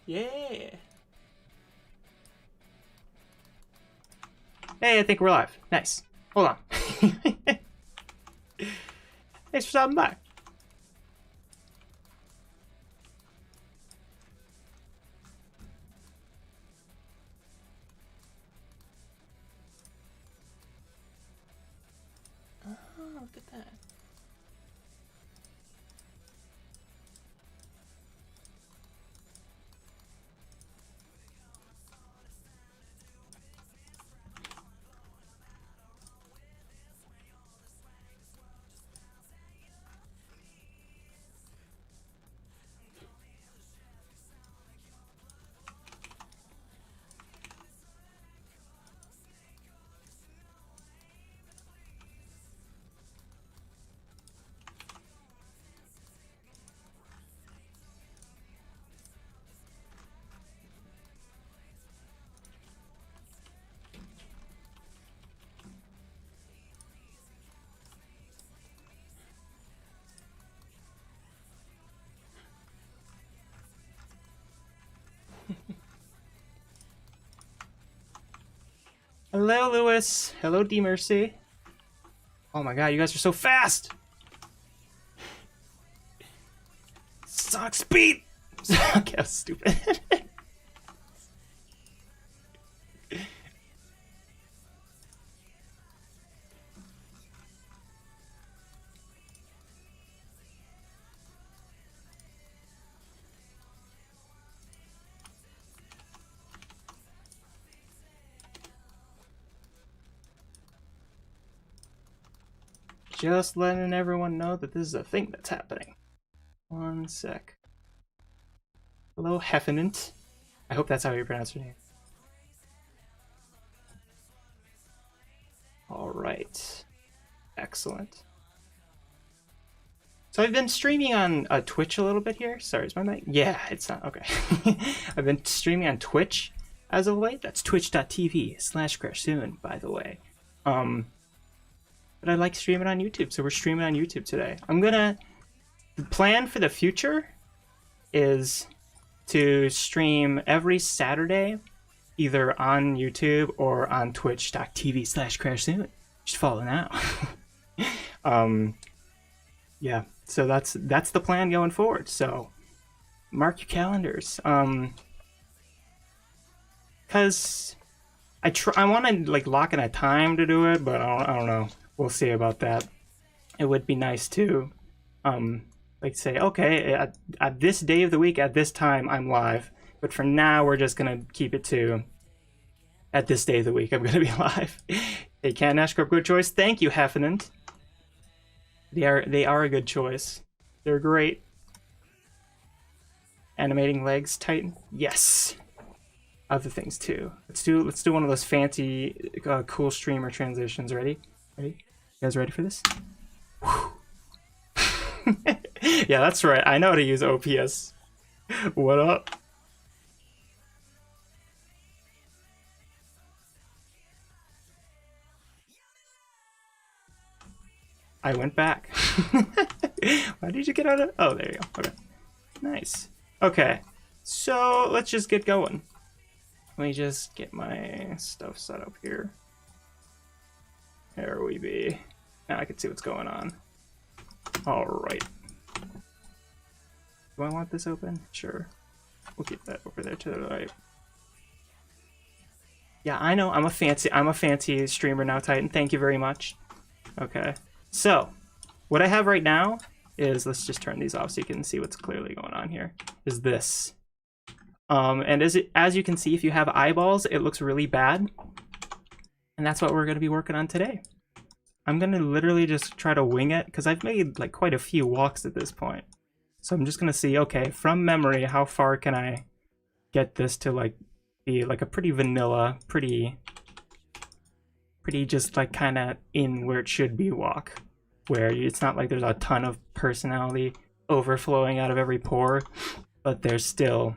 Yeah. Hey, I think we're live. Nice. Hold on. Thanks for stopping by. Oh, look at that. Hello, Lewis. Hello, D Mercy. Oh my god, you guys are so fast! Sonic speed! Okay, that's stupid. Just letting everyone know that this is a thing that's happening. One sec. Hello, Heffenant. I hope that's how you pronounce your name. Alright. Excellent. So I've been streaming on Twitch a little bit here. Sorry, is my mic? Yeah, it's not. Okay. I've been streaming on Twitch as of late. That's twitch.tv/Crashsune, by the way. But I like streaming on YouTube, so we're streaming on YouTube today. The plan for the future is to stream every Saturday, either on YouTube or on twitch.tv/Crashsune. Just follow now. Yeah, so that's the plan going forward. So mark your calendars. Cause I want to like lock in a time to do it, but I don't know. We'll see about that. It would be nice to, like say, okay, at this day of the week, at this time, I'm live. But for now, we're just gonna keep it to, at this day of the week, I'm gonna be live. Hey, Cat Nash Corp, good choice. Thank you, Heffenant. They are a good choice. They're great. Animating legs, Titan. Yes. Other things too. Let's do one of those fancy, cool streamer transitions. Ready? Ready? You guys ready for this? Yeah, that's right. I know how to use OPS. What up? I went back. Why did you get out of... Oh, there you go. Okay. Nice. Okay. So, let's just get going. Let me just get my stuff set up here. There we be. Now I can see what's going on. Alright. Do I want this open? Sure. We'll keep that over there to the right. Yeah, I know. I'm a fancy streamer now, Titan. Thank you very much. Okay. So, what I have right now is, let's just turn these off so you can see what's clearly going on here, is this. And as you can see, if you have eyeballs, it looks really bad. And that's what we're going to be working on today. I'm going to literally just try to wing it, because I've made like quite a few walks at this point. So I'm just going to see, okay, from memory, how far can I get this to like be like a pretty vanilla, pretty just like kind of in where it should be walk, where it's not like there's a ton of personality overflowing out of every pore, but there's still,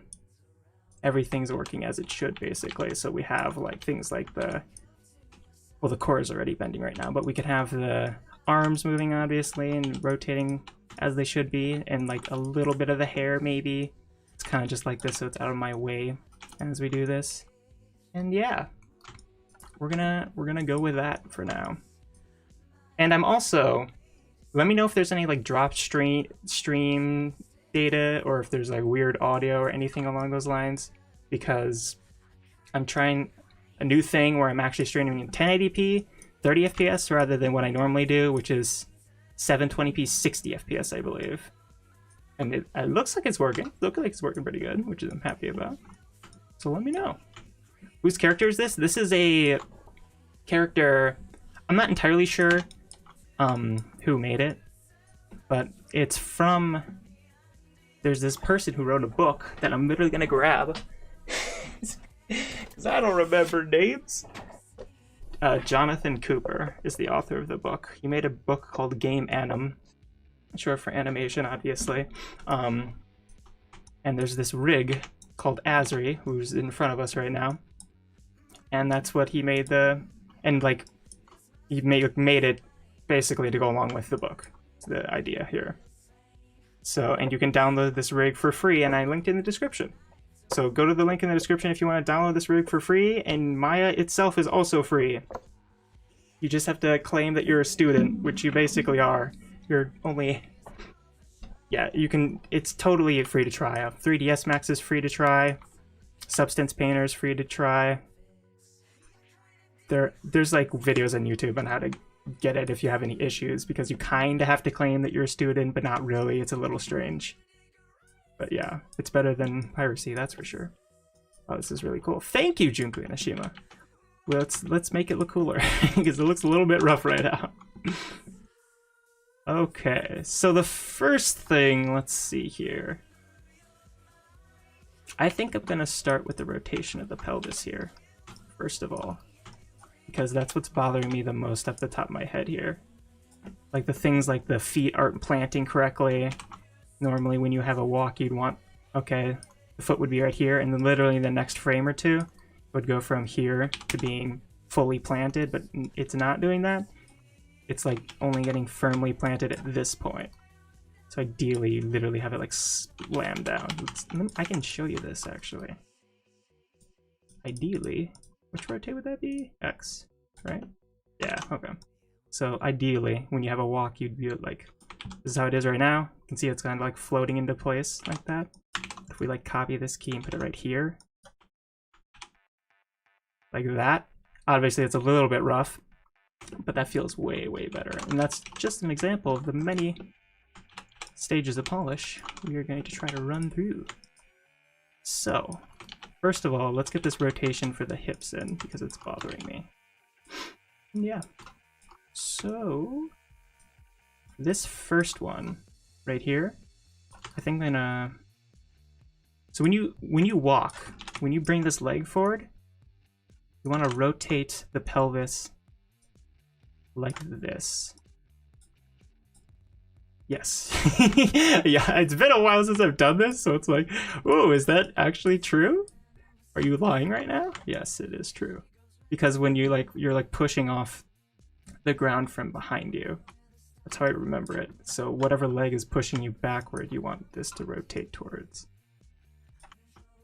everything's working as it should basically. So we have like things like the core is already bending right now, but we could have the arms moving obviously and rotating as they should be, and like a little bit of the hair maybe It's kind of just like this, so it's out of my way as we do this. And yeah, we're gonna go with that for now. And I'm also, let me know if there's any like drop stream data, or if there's like weird audio or anything along those lines, because I'm trying a new thing where I'm actually streaming in 1080p 30 FPS rather than what I normally do, which is 720p 60 FPS, I believe. And it looks like it's working. Looks like it's working pretty good, which I'm happy about. So let me know. Whose character is this? This is a character, I'm not entirely sure who made it, but it's from, there's this person who wrote a book that I'm literally gonna grab because I don't remember names. Jonathan Cooper is the author of the book. He made a book called Game Anim, short for animation, obviously. And there's this rig called Azri, who's in front of us right now, and that's what he made he made it basically to go along with the book. It's the idea here. So, and you can download this rig for free, and I linked in the description. So go to the link in the description if you want to download this rig for free, and Maya itself is also free. You just have to claim that you're a student, which you basically are. You're only... Yeah, you can... It's totally free to try. 3ds Max is free to try. Substance Painter is free to try. There's like videos on YouTube on how to get it if you have any issues, because you kind of have to claim that you're a student, but not really. It's a little strange. But yeah, it's better than piracy, that's for sure. Oh, this is really cool. Thank you, Junko Inashima. Let's make it look cooler, because it looks a little bit rough right now. Okay, so the first thing, let's see here. I think I'm gonna start with the rotation of the pelvis here, first of all, because that's what's bothering me the most off the top of my head here. Like the things like the feet aren't planting correctly. Normally when you have a walk, you'd want, okay, the foot would be right here, and then literally the next frame or two would go from here to being fully planted, but it's not doing that. It's like only getting firmly planted at this point. So ideally, you literally have it like slammed down. I can show you this actually. Ideally, which rotate would that be? X, right? Yeah, okay. So ideally, when you have a walk, you'd be like, this is how it is right now. You can see it's kind of like floating into place like that. If we like copy this key and put it right here, like that, obviously it's a little bit rough, but that feels way, way better. And that's just an example of the many stages of polish we are going to try to run through. So, first of all, let's get this rotation for the hips in, because it's bothering me. Yeah. So, this first one right here, I think I'm gonna... So when you walk, when you bring this leg forward, you want to rotate the pelvis like this. Yes. Yeah, it's been a while since I've done this, so it's like, oh, is that actually true? Are you lying right now? Yes, it is true. Because when you're like pushing off the ground from behind you. That's how I remember it. So whatever leg is pushing you backward, you want this to rotate towards.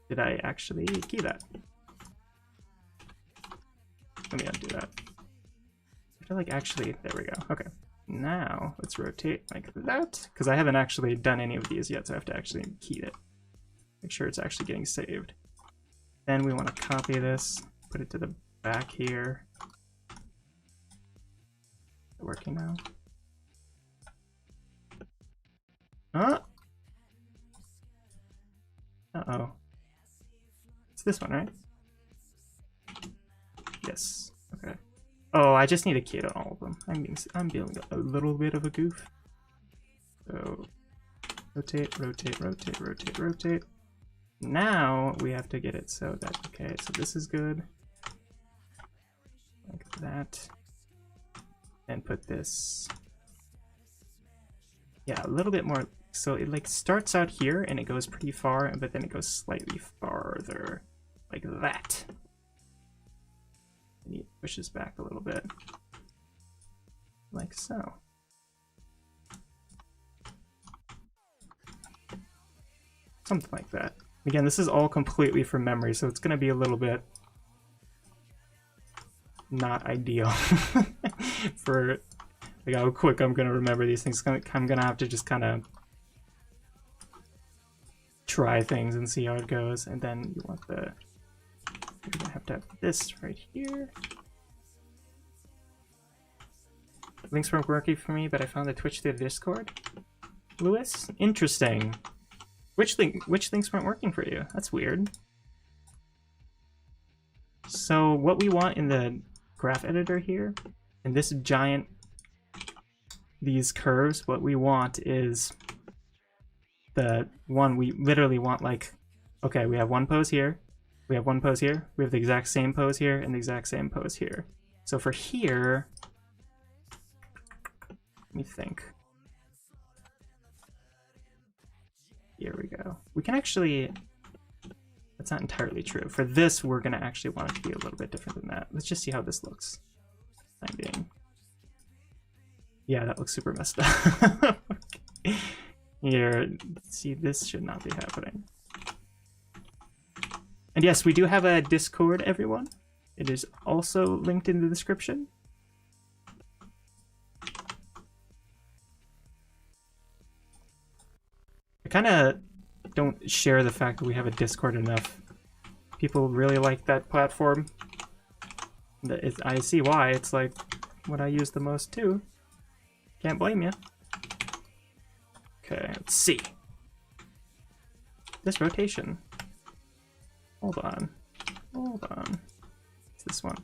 Did I actually key that? Let me undo that. I feel like actually, there we go. Okay. Now let's rotate like that, because I haven't actually done any of these yet, so I have to actually key it. Make sure it's actually getting saved. Then we want to copy this, put it to the back here. Is it working now? Huh? Uh-oh. It's this one, right? Yes. Okay. Oh, I just need to key it on all of them. I'm being a little bit of a goof. So rotate, rotate, rotate, rotate, rotate. Now we have to get it so that, okay, so this is good. Like that. And put this, yeah, a little bit more. So it like starts out here and it goes pretty far, but then it goes slightly farther, like that. And it pushes back a little bit, like so. Something like that. Again, this is all completely from memory, so it's going to be a little bit not ideal for like how quick I'm going to remember these things. I'm going to have to just kind of try things and see how it goes. And then you want the, you're going to have this right here. Links weren't working for me, but I found the Twitch through the Discord. Lewis? Interesting. Which links weren't working for you? That's weird. So what we want in the graph editor here, in this giant, these curves, what we want is the one we literally want, like, okay, we have one pose here, we have one pose here, we have the exact same pose here, and the exact same pose here. So for here, let me think. Here we go. We can actually, that's not entirely true. For this, we're gonna actually want it to be a little bit different than that. Let's just see how this looks. Time being. Yeah, that looks super messed up. Here, see, this should not be happening. And yes, we do have a Discord, everyone. It is also linked in the description. I kind of don't share the fact that we have a Discord enough. People really like that platform. I see why. It's like what I use the most too. Can't blame you. Okay, let's see. This rotation. Hold on. Hold on. It's this one.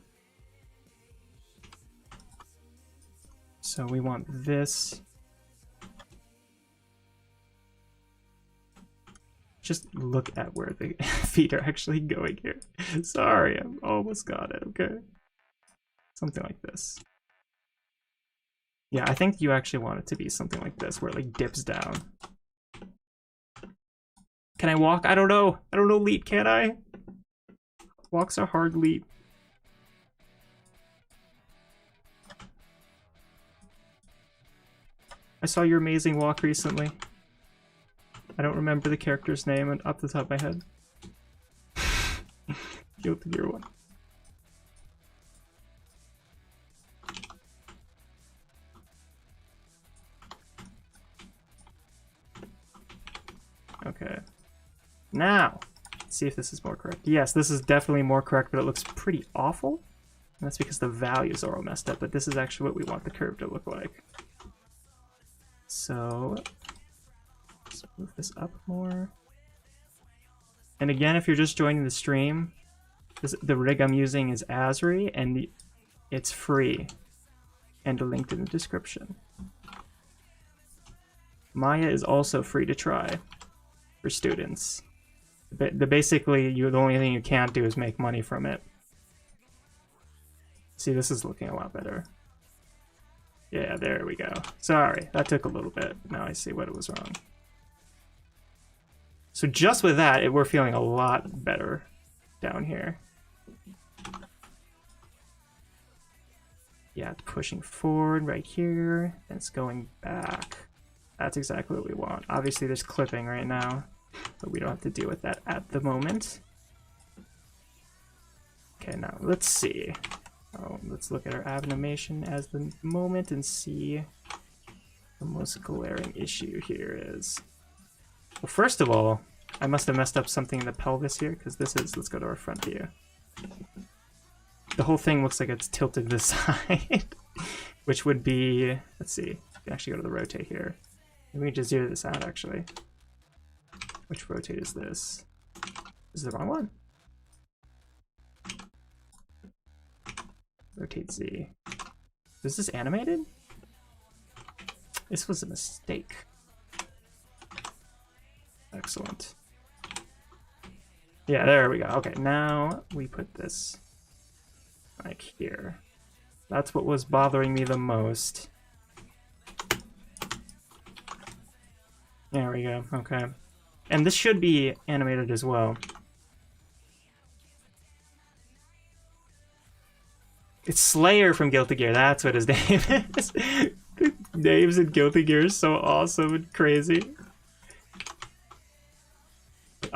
So we want this. Just look at where the feet are actually going here. Sorry, I almost got it, okay? Something like this. Yeah, I think you actually want it to be something like this, where it like dips down. Can I walk? I don't know. I don't know, leap, can I? Walks are hard, leap. I saw your amazing walk recently. I don't remember the character's name off the top of my head. Guilty Gear 1. Okay. Now, let's see if this is more correct. Yes, this is definitely more correct, but it looks pretty awful. And that's because the values are all messed up, but this is actually what we want the curve to look like. So, let's move this up more. And again, if you're just joining the stream, the rig I'm using is Asri, and it's free, and linked in the description. Maya is also free to try for students. Basically, the only thing you can't do is make money from it. See, this is looking a lot better. Yeah, there we go. Sorry, that took a little bit. Now I see what it was wrong. So just with that, we're feeling a lot better down here. Yeah, it's pushing forward right here, and it's going back. That's exactly what we want. Obviously, there's clipping right now, but we don't have to deal with that at the moment. Okay, now let's see. Oh, let's look at our animation as the moment and see the most glaring issue here is. Well, first of all, I must have messed up something in the pelvis here, because this is, let's go to our front view. The whole thing looks like it's tilted this side, which would be, let's see, you can actually go to the rotate here. And we can just zero this out, actually. Which rotate is this? This is the wrong one. Rotate Z. Is this animated? This was a mistake. Excellent. Yeah, there we go. Okay, now we put this like here. That's what was bothering me the most. There we go. Okay. And this should be animated as well. It's Slayer from Guilty Gear. That's what his name is. The names in Guilty Gear are so awesome and crazy.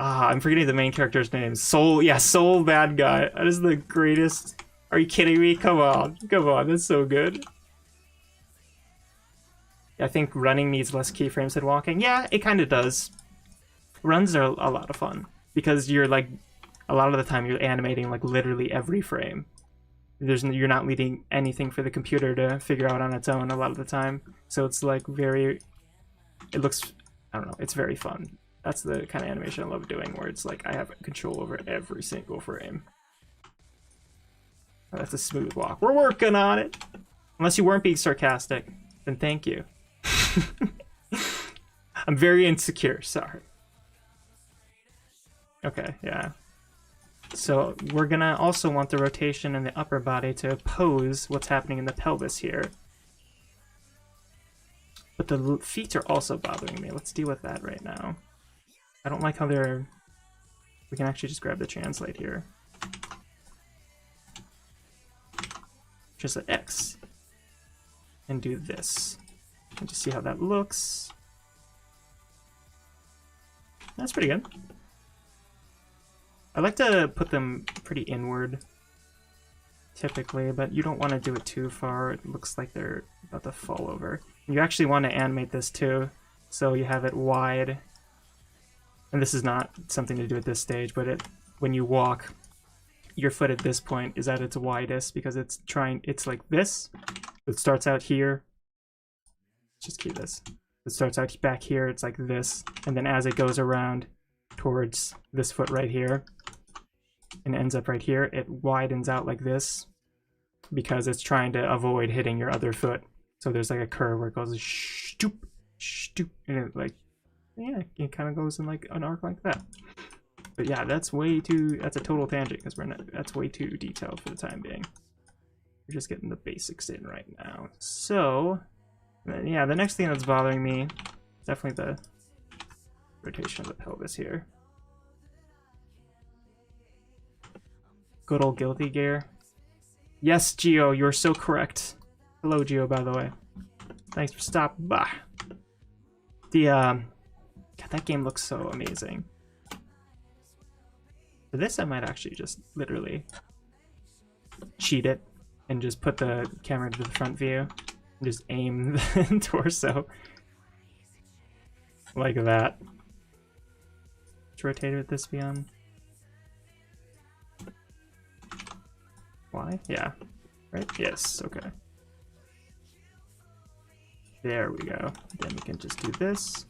I'm forgetting the main character's name. Soul, yeah, Soul Bad Guy. That is the greatest. Are you kidding me? Come on, that's so good. I think running needs less keyframes than walking. Yeah, it kind of does. Runs are a lot of fun because you're like, a lot of the time you're animating like literally every frame. You're not leaving anything for the computer to figure out on its own a lot of the time. So it's like it looks, I don't know, it's very fun. That's the kind of animation I love doing, where it's like I have control over every single frame. Oh, that's a smooth walk. We're working on it. Unless you weren't being sarcastic, then thank you. I'm very insecure, sorry. Okay, yeah. So we're gonna also want the rotation in the upper body to oppose what's happening in the pelvis here. But the feet are also bothering me. Let's deal with that right now. I don't like how they're... We can actually just grab the translate here. Just an X. And do this. And just see how that looks. That's pretty good. I like to put them pretty inward, typically, but you don't want to do it too far. It looks like they're about to fall over. You actually want to animate this too, so you have it wide. And this is not something to do at this stage, but when you walk, your foot at this point is at its widest because it's like this. It starts out here. Just keep this. It starts out back here, it's like this. And then as it goes around towards this foot right here, and ends up right here, it widens out like this because it's trying to avoid hitting your other foot. So there's like a curve where it goes stoop, stoop, and it like, yeah, it kind of goes in like an arc like that. But yeah, that's a total tangent because that's way too detailed for the time being. We're just getting the basics in right now. So, yeah, the next thing that's bothering me is definitely the rotation of the pelvis here. Good old guilty gear. Yes, Geo, you're so correct. Hello, Geo, by the way. Thanks for stopping by. God, that game looks so amazing. For this, I might actually just literally cheat it and just put the camera to the front view and just aim the torso like that. Which rotator would this be on? Y? Yeah. Right? Yes. Okay. There we go. Then we can just do this.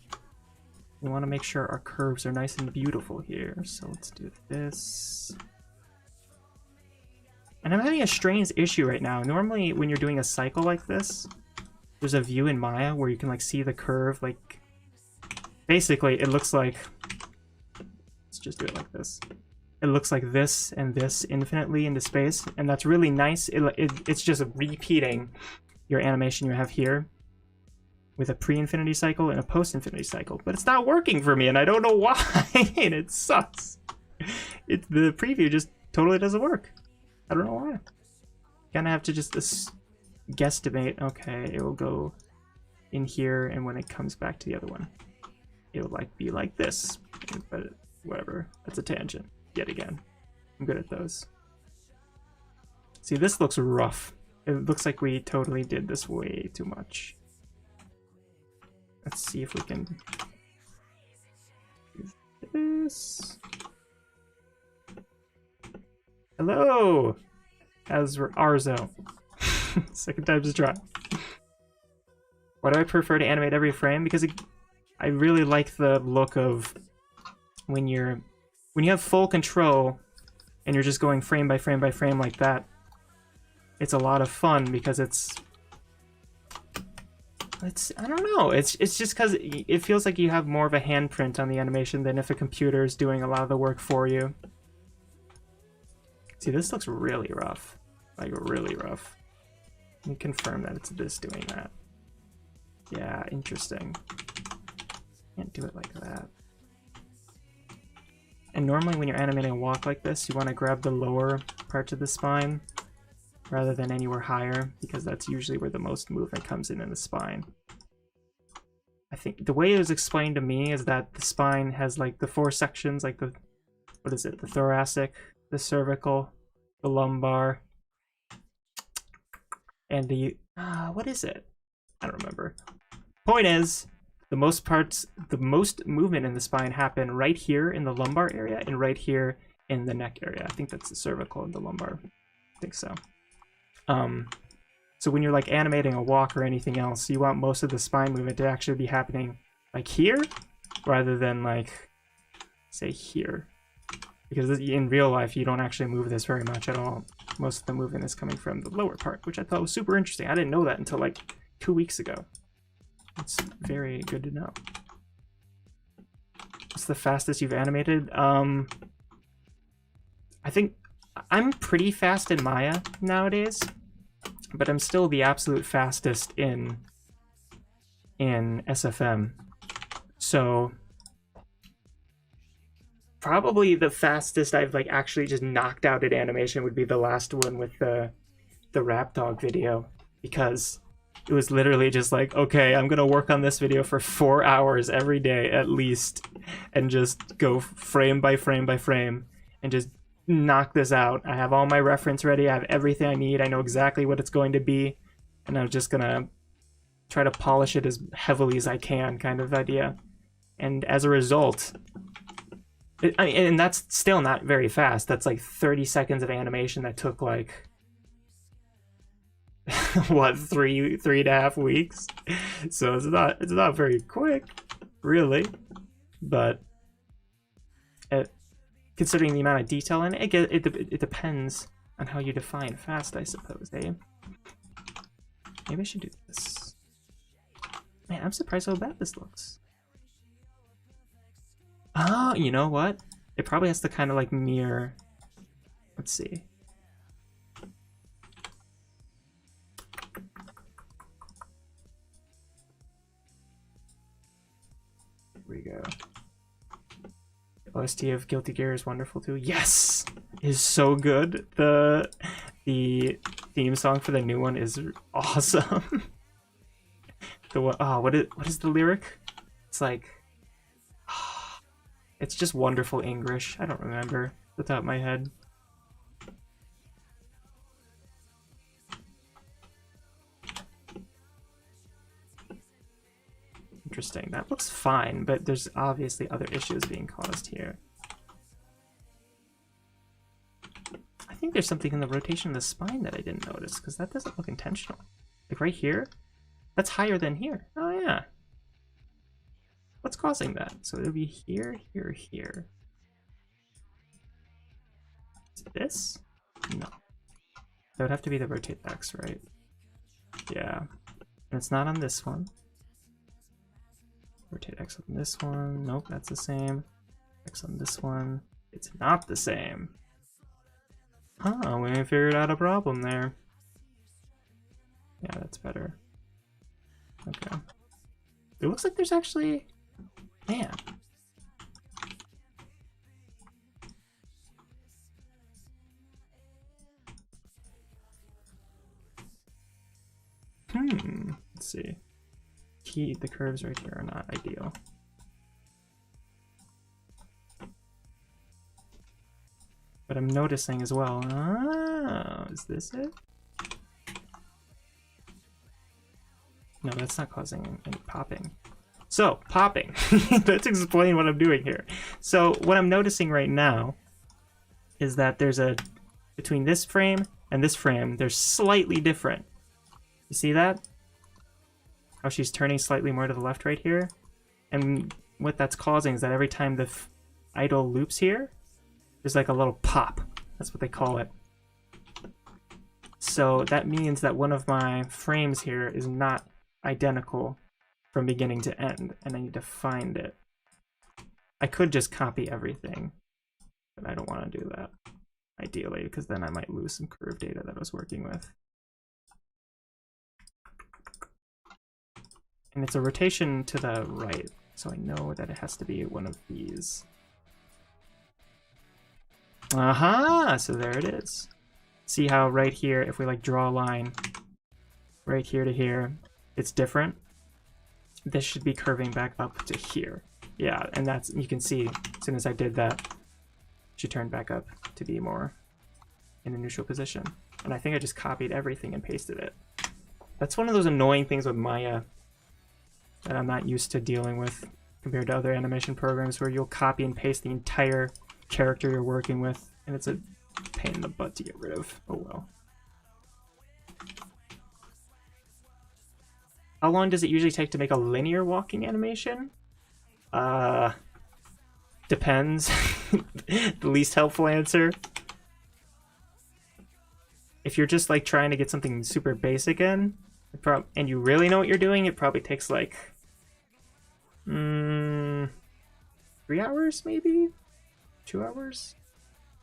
We want to make sure our curves are nice and beautiful here. So let's do this. And I'm having a strange issue right now. Normally when you're doing a cycle like this, there's a view in Maya where you can like see the curve. Like basically it looks like, let's just do it like this. It looks like this and this infinitely into space, and that's really nice. It's just repeating your animation you have here with a pre-infinity cycle and a post-infinity cycle, but it's not working for me, and I don't know why, and it sucks. The preview just totally doesn't work. I don't know why. Kind of have to just guesstimate. Okay, it will go in here, and when it comes back to the other one, it will like be like this. But whatever, that's a tangent. Yet again, I'm good at those. See, this looks rough. It looks like we totally did this way too much. Let's see if we can do this. Hello! How's Arzo? Second time's a try. Why do I prefer to animate every frame? Because I really like the look of when you have full control and you're just going frame by frame by frame like that. It's a lot of fun because I don't know, it's just because it feels like you have more of a handprint on the animation than if a computer is doing a lot of the work for you. See, this looks really rough, like really rough. Let me confirm that it's this doing that. Yeah, interesting. Can't do it like that. And normally when you're animating a walk like this, you want to grab the lower parts of the spine rather than anywhere higher, because that's usually where the most movement comes in the spine. I think the way it was explained to me is that the spine has like the 4 sections, like the, what is it? The thoracic, the cervical, the lumbar, and the, what is it? I don't remember. Point is, the most movement in the spine happen right here in the lumbar area and right here in the neck area. I think that's the cervical and the lumbar. I think so. So when you're like animating a walk or anything else, you want most of the spine movement to actually be happening like here rather than like, say, here. Because in real life, you don't actually move this very much at all. Most of the movement is coming from the lower part, which I thought was super interesting. I didn't know that until like 2 weeks ago. It's very good to know. What's the fastest you've animated? I think I'm pretty fast in Maya nowadays, but I'm still the absolute fastest in SFM. So probably the fastest I've like actually just knocked out at animation would be the last one with the rap dog video, because it was literally just like, okay, I'm gonna work on this video for 4 hours every day at least, and just go frame by frame by frame and just knock this out. I have all my reference ready, I have everything I need, I know exactly what it's going to be, and I'm just gonna try to polish it as heavily as I can, kind of idea. And as a result, and that's still not very fast. That's like 30 seconds of animation that took like what, 3.5 weeks. So it's not very quick, really. But considering the amount of detail in it, it depends on how you define fast, I suppose, eh? Maybe I should do this. Man, I'm surprised how bad this looks. Oh, you know what? It probably has to kind of like mirror. Let's see. Here we go. The OST of Guilty Gear is wonderful too. Yes! It is so good. The theme song for the new one is awesome. The one, oh, what is the lyric? It's like, it's just wonderful English. I don't remember off the top of my head. Interesting. That looks fine, but there's obviously other issues being caused here. I think there's something in the rotation of the spine that I didn't notice, because that doesn't look intentional. Like right here, that's higher than here. Oh yeah. What's causing that? So it'll be here, here, here. Is it this? No. That would have to be the rotate X, right? Yeah. And it's not on this one. Rotate X on this one. Nope, that's the same. X on this one. It's not the same. Huh, we figured out a problem there. Yeah, that's better. Okay. It looks like there's actually... Man. Let's see. The curves right here are not ideal. But I'm noticing as well. Oh, is this it? No, that's not causing any popping. So, popping. Let's explain what I'm doing here. So, what I'm noticing right now is that there's a... Between this frame and this frame, they're slightly different. You see that? How she's turning slightly more to the left right here? And what that's causing is that every time the idle loops here, there's like a little pop. That's what they call it. So that means that one of my frames here is not identical from beginning to end, and I need to find it. I could just copy everything, but I don't want to do that, ideally, because then I might lose some curve data that I was working with. And it's a rotation to the right, so I know that it has to be one of these. Aha! So there it is. See how right here, if we like draw a line right here to here, it's different? this should be curving back up to here. Yeah, and that's, you can see as soon as I did that, she turned back up to be more in a neutral position. And I think I just copied everything and pasted it. That's one of those annoying things with Maya that I'm not used to dealing with compared to other animation programs where you'll copy and paste the entire character you're working with, and it's a pain in the butt to get rid of. Oh well. How long does it usually take to make a linear walking animation? Depends. The least helpful answer. If you're just like trying to get something super basic in, and you really know what you're doing, it probably takes like 3 hours, maybe 2 hours.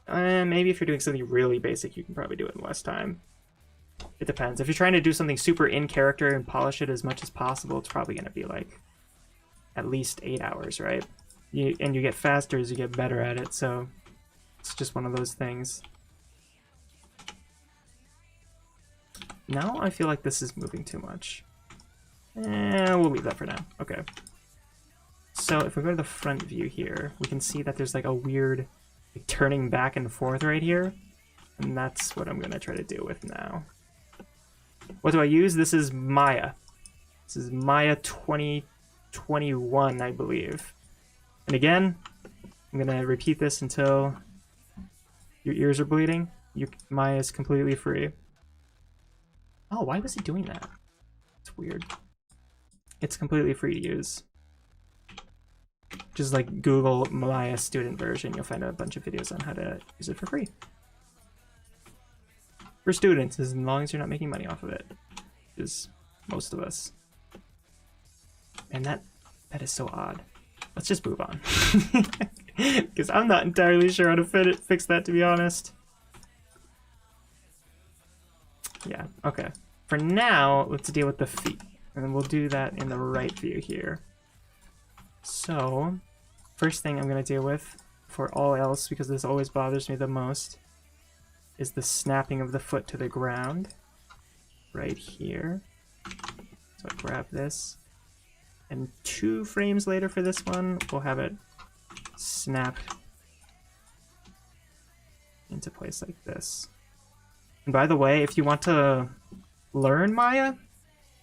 Maybe if you're doing something really basic, you can probably do it in less time. It depends. If you're trying to do something super in character and polish it as much as possible, it's probably going to be like at least 8 hours, right? And you get faster as you get better at it, so it's just one of those things. Now I feel like this is moving too much. We'll leave that for now. Okay. So if we go to the front view here, we can see that there's like a weird like, turning back and forth right here. And that's what I'm going to try to deal with now. What do I use? This is Maya. This is Maya 2021, I believe. And again, I'm going to repeat this until your ears are bleeding. Maya is completely free. Oh, why was it doing that? It's weird. It's completely free to use. Just like Google Maya student version, you'll find a bunch of videos on how to use it for free. For students, as long as you're not making money off of it, is most of us. And that is so odd. Let's just move on. Because I'm not entirely sure how to fix that, to be honest. Yeah, okay. For now, let's deal with the feet. And then we'll do that in the right view here. So, first thing I'm going to deal with, for all else, because this always bothers me the most, is the snapping of the foot to the ground. Right here. So I grab this. And 2 frames later for this one, we'll have it snap into place like this. And by the way, if you want to learn Maya,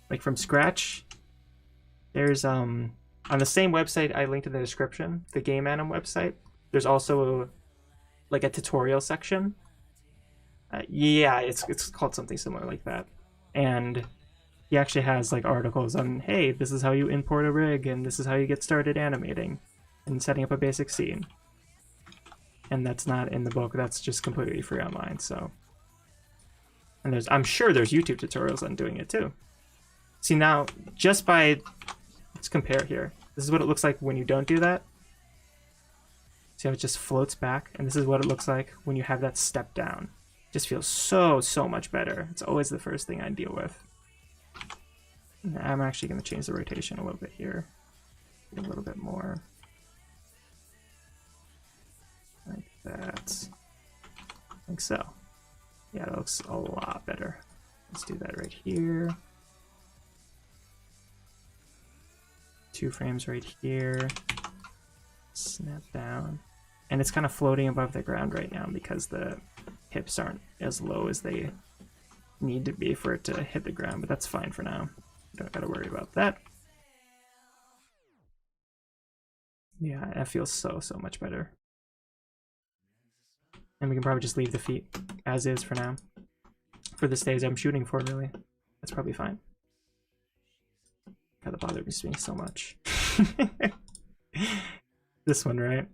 like from scratch, there's on the same website I linked in the description, the Game Anim website, there's also like a tutorial section. Yeah, it's called something similar like that. And he actually has like articles on, hey, this is how you import a rig, and this is how you get started animating and setting up a basic scene. And that's not in the book, that's just completely free online, so. And I'm sure there's YouTube tutorials on doing it too. See now, just by, let's compare here. This is what it looks like when you don't do that. See how it just floats back? And this is what it looks like when you have that step down. It just feels so much better. It's always the first thing I deal with. And I'm actually going to change the rotation a little bit here. A little bit more. Like that. Like so. Yeah, that looks a lot better. Let's do that right here. 2 frames right here. Snap down. And it's kind of floating above the ground right now because the hips aren't as low as they need to be for it to hit the ground, but that's fine for now. Don't gotta worry about that. Yeah, that feels so much better. And we can probably just leave the feet as is for now. For the stage I'm shooting for, really. That's probably fine. God, that bothered me so much. This one, right?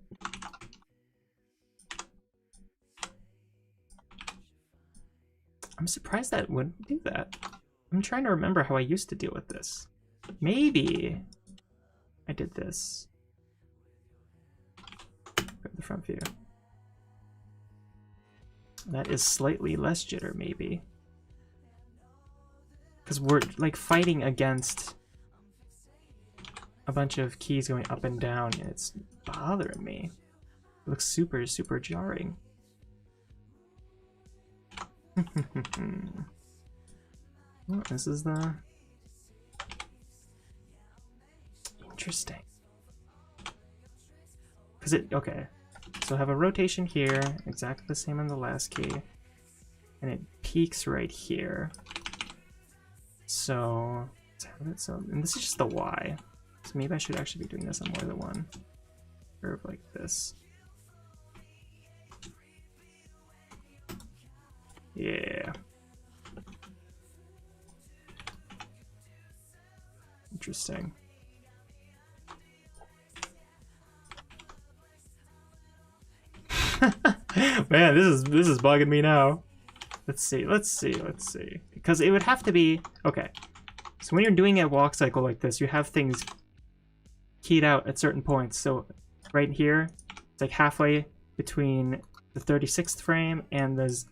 I'm surprised that wouldn't do that. I'm trying to remember how I used to deal with this. Maybe I did this. Go to the front view. That is slightly less jitter, maybe. Because we're like fighting against a bunch of keys going up and down, and it's bothering me. It looks super jarring. Oh, this is the... Interesting. Because okay. So I have a rotation here, exactly the same on the last key. And it peaks right here. So let's have it so, and this is just the Y. So maybe I should actually be doing this on more than one curve like this. Yeah. Interesting. Man, this is bugging me now. Let's see. Because it would have to be okay. So when you're doing a walk cycle like this, you have things keyed out at certain points. So right here, it's like halfway between the 36th frame and the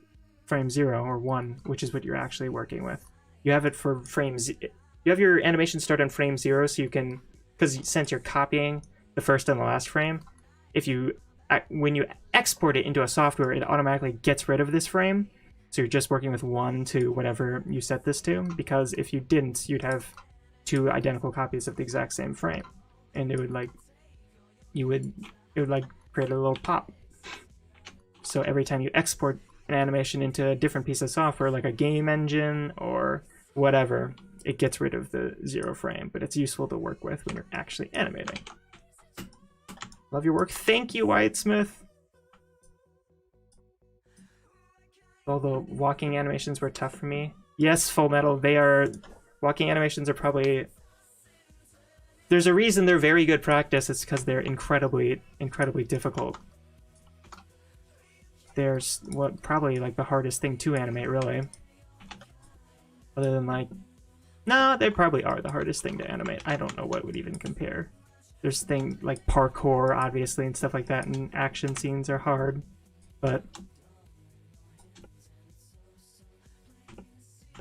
frame 0 or 1, which is what you're actually working with. You have it for frames. You have your animation start on frame 0, so you can, because since you're copying the first and the last frame, when you export it into a software, it automatically gets rid of this frame. So you're just working with 1 to whatever you set this to, because if you didn't, you'd have 2 identical copies of the exact same frame, and it would create a little pop. So every time you export an animation into a different piece of software, like a game engine or whatever, it gets rid of the 0 frame, but it's useful to work with when you're actually animating. Love your work. Thank you, Wyatt Smith. Although walking animations were tough for me. Yes, Full Metal, walking animations are probably... There's a reason they're very good practice. It's because they're incredibly, incredibly difficult. They're probably like the hardest thing to animate, really. Other than like... No, they probably are the hardest thing to animate. I don't know what would even compare. There's things like parkour, obviously, and stuff like that, and action scenes are hard, but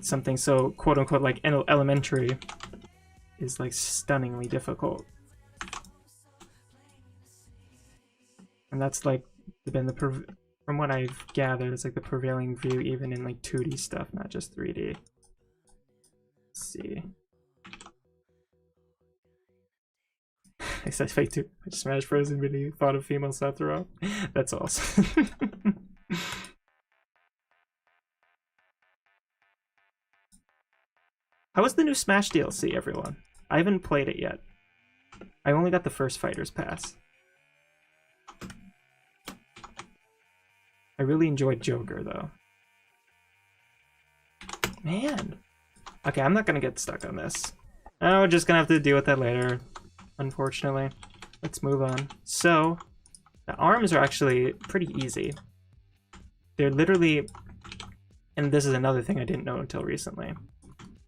something so quote-unquote like elementary is like stunningly difficult. And that's like been from what I've gathered, it's like the prevailing view even in like 2D stuff, not just 3D. Let's see. I said fake too. I just smashed Frozen video, thought of female Sethro. That's awesome. How was the new Smash DLC, everyone? I haven't played it yet. I only got the first Fighter's Pass. I really enjoyed Joker, though. Man. Okay, I'm not gonna get stuck on this. Oh, we're just gonna have to deal with that later, unfortunately. Let's move on. So, the arms are actually pretty easy. They're literally... And this is another thing I didn't know until recently.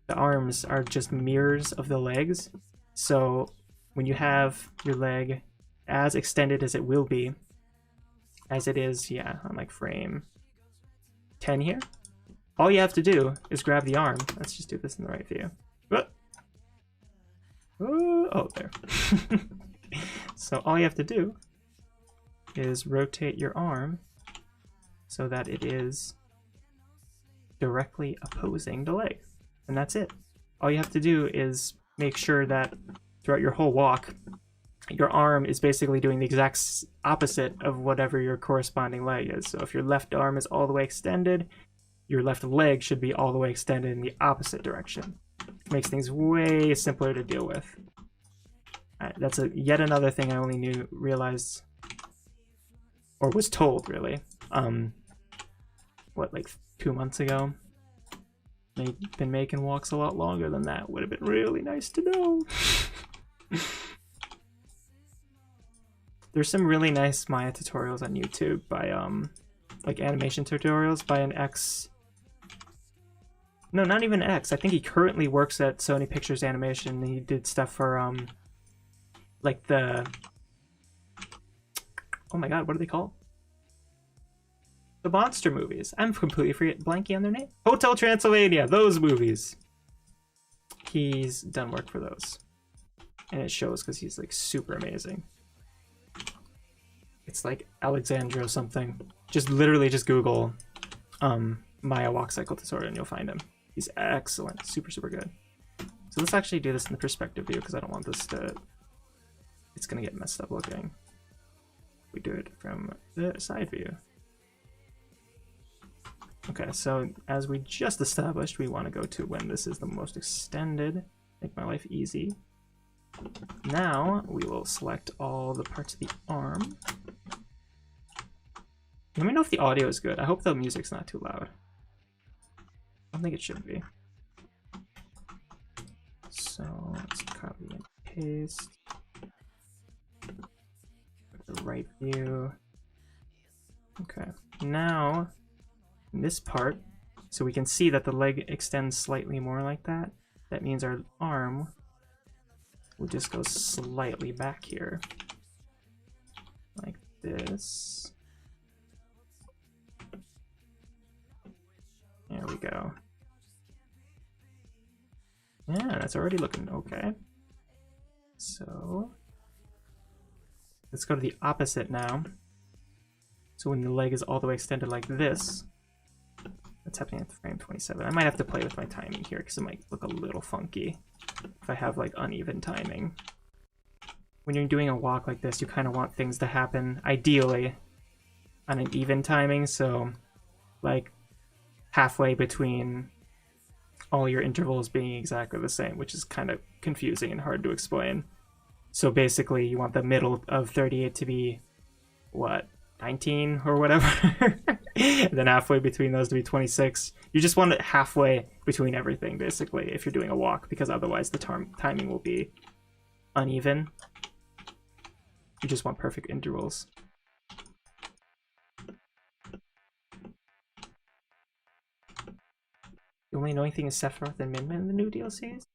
The arms are just mirrors of the legs. So when you have your leg as extended as it will be, as it is, yeah, on like frame 10 here, all you have to do is grab the arm. Let's just do this in the right view. Oh, there. So all you have to do is rotate your arm so that it is directly opposing the leg. And that's it. All you have to do is make sure that throughout your whole walk, your arm is basically doing the exact opposite of whatever your corresponding leg is. So if your left arm is all the way extended, your left leg should be all the way extended in the opposite direction. It makes things way simpler to deal with. That's yet another thing I only realized, or was told really, what, like 2 months ago? Been making walks a lot longer than that. Would have been really nice to know. There's some really nice Maya tutorials on YouTube by like animation tutorials by an ex... No, not even ex. I think he currently works at Sony Pictures Animation. He did stuff for like the... Oh my god, what are they called? The monster movies. I'm completely blanking on their name. Hotel Transylvania, those movies. He's done work for those. And it shows because he's like super amazing. It's like Alexandra something. Literally just Google Maya walk cycle tutorial and you'll find him. He's excellent. Super, super good. So let's actually do this in the perspective view because I don't want this to it's gonna get messed up looking. We do it from the side view. Okay, so as we just established, we want to go to when this is the most extended. Make my life easy. Now we will select all the parts of the arm. Let me know if the audio is good. I hope the music's not too loud. I don't think it should be. So let's copy and paste. The right view. Okay, now in this part, so we can see that the leg extends slightly more like that. That means our arm will just go slightly back here, like this. There we go. Yeah, that's already looking okay. So let's go to the opposite now. So when the leg is all the way extended like this, that's happening at frame 27. I might have to play with my timing here because it might look a little funky if I have like uneven timing. When you're doing a walk like this, you kind of want things to happen ideally on an even timing, so like halfway between all your intervals being exactly the same, which is kind of confusing and hard to explain. So basically you want the middle of 38 to be what, 19 or whatever, and then halfway between those to be 26. You just want it halfway between everything, basically, if you're doing a walk, because otherwise the timing will be uneven. You just want perfect intervals. The only annoying thing is Sephiroth and Min Min in the new DLCs.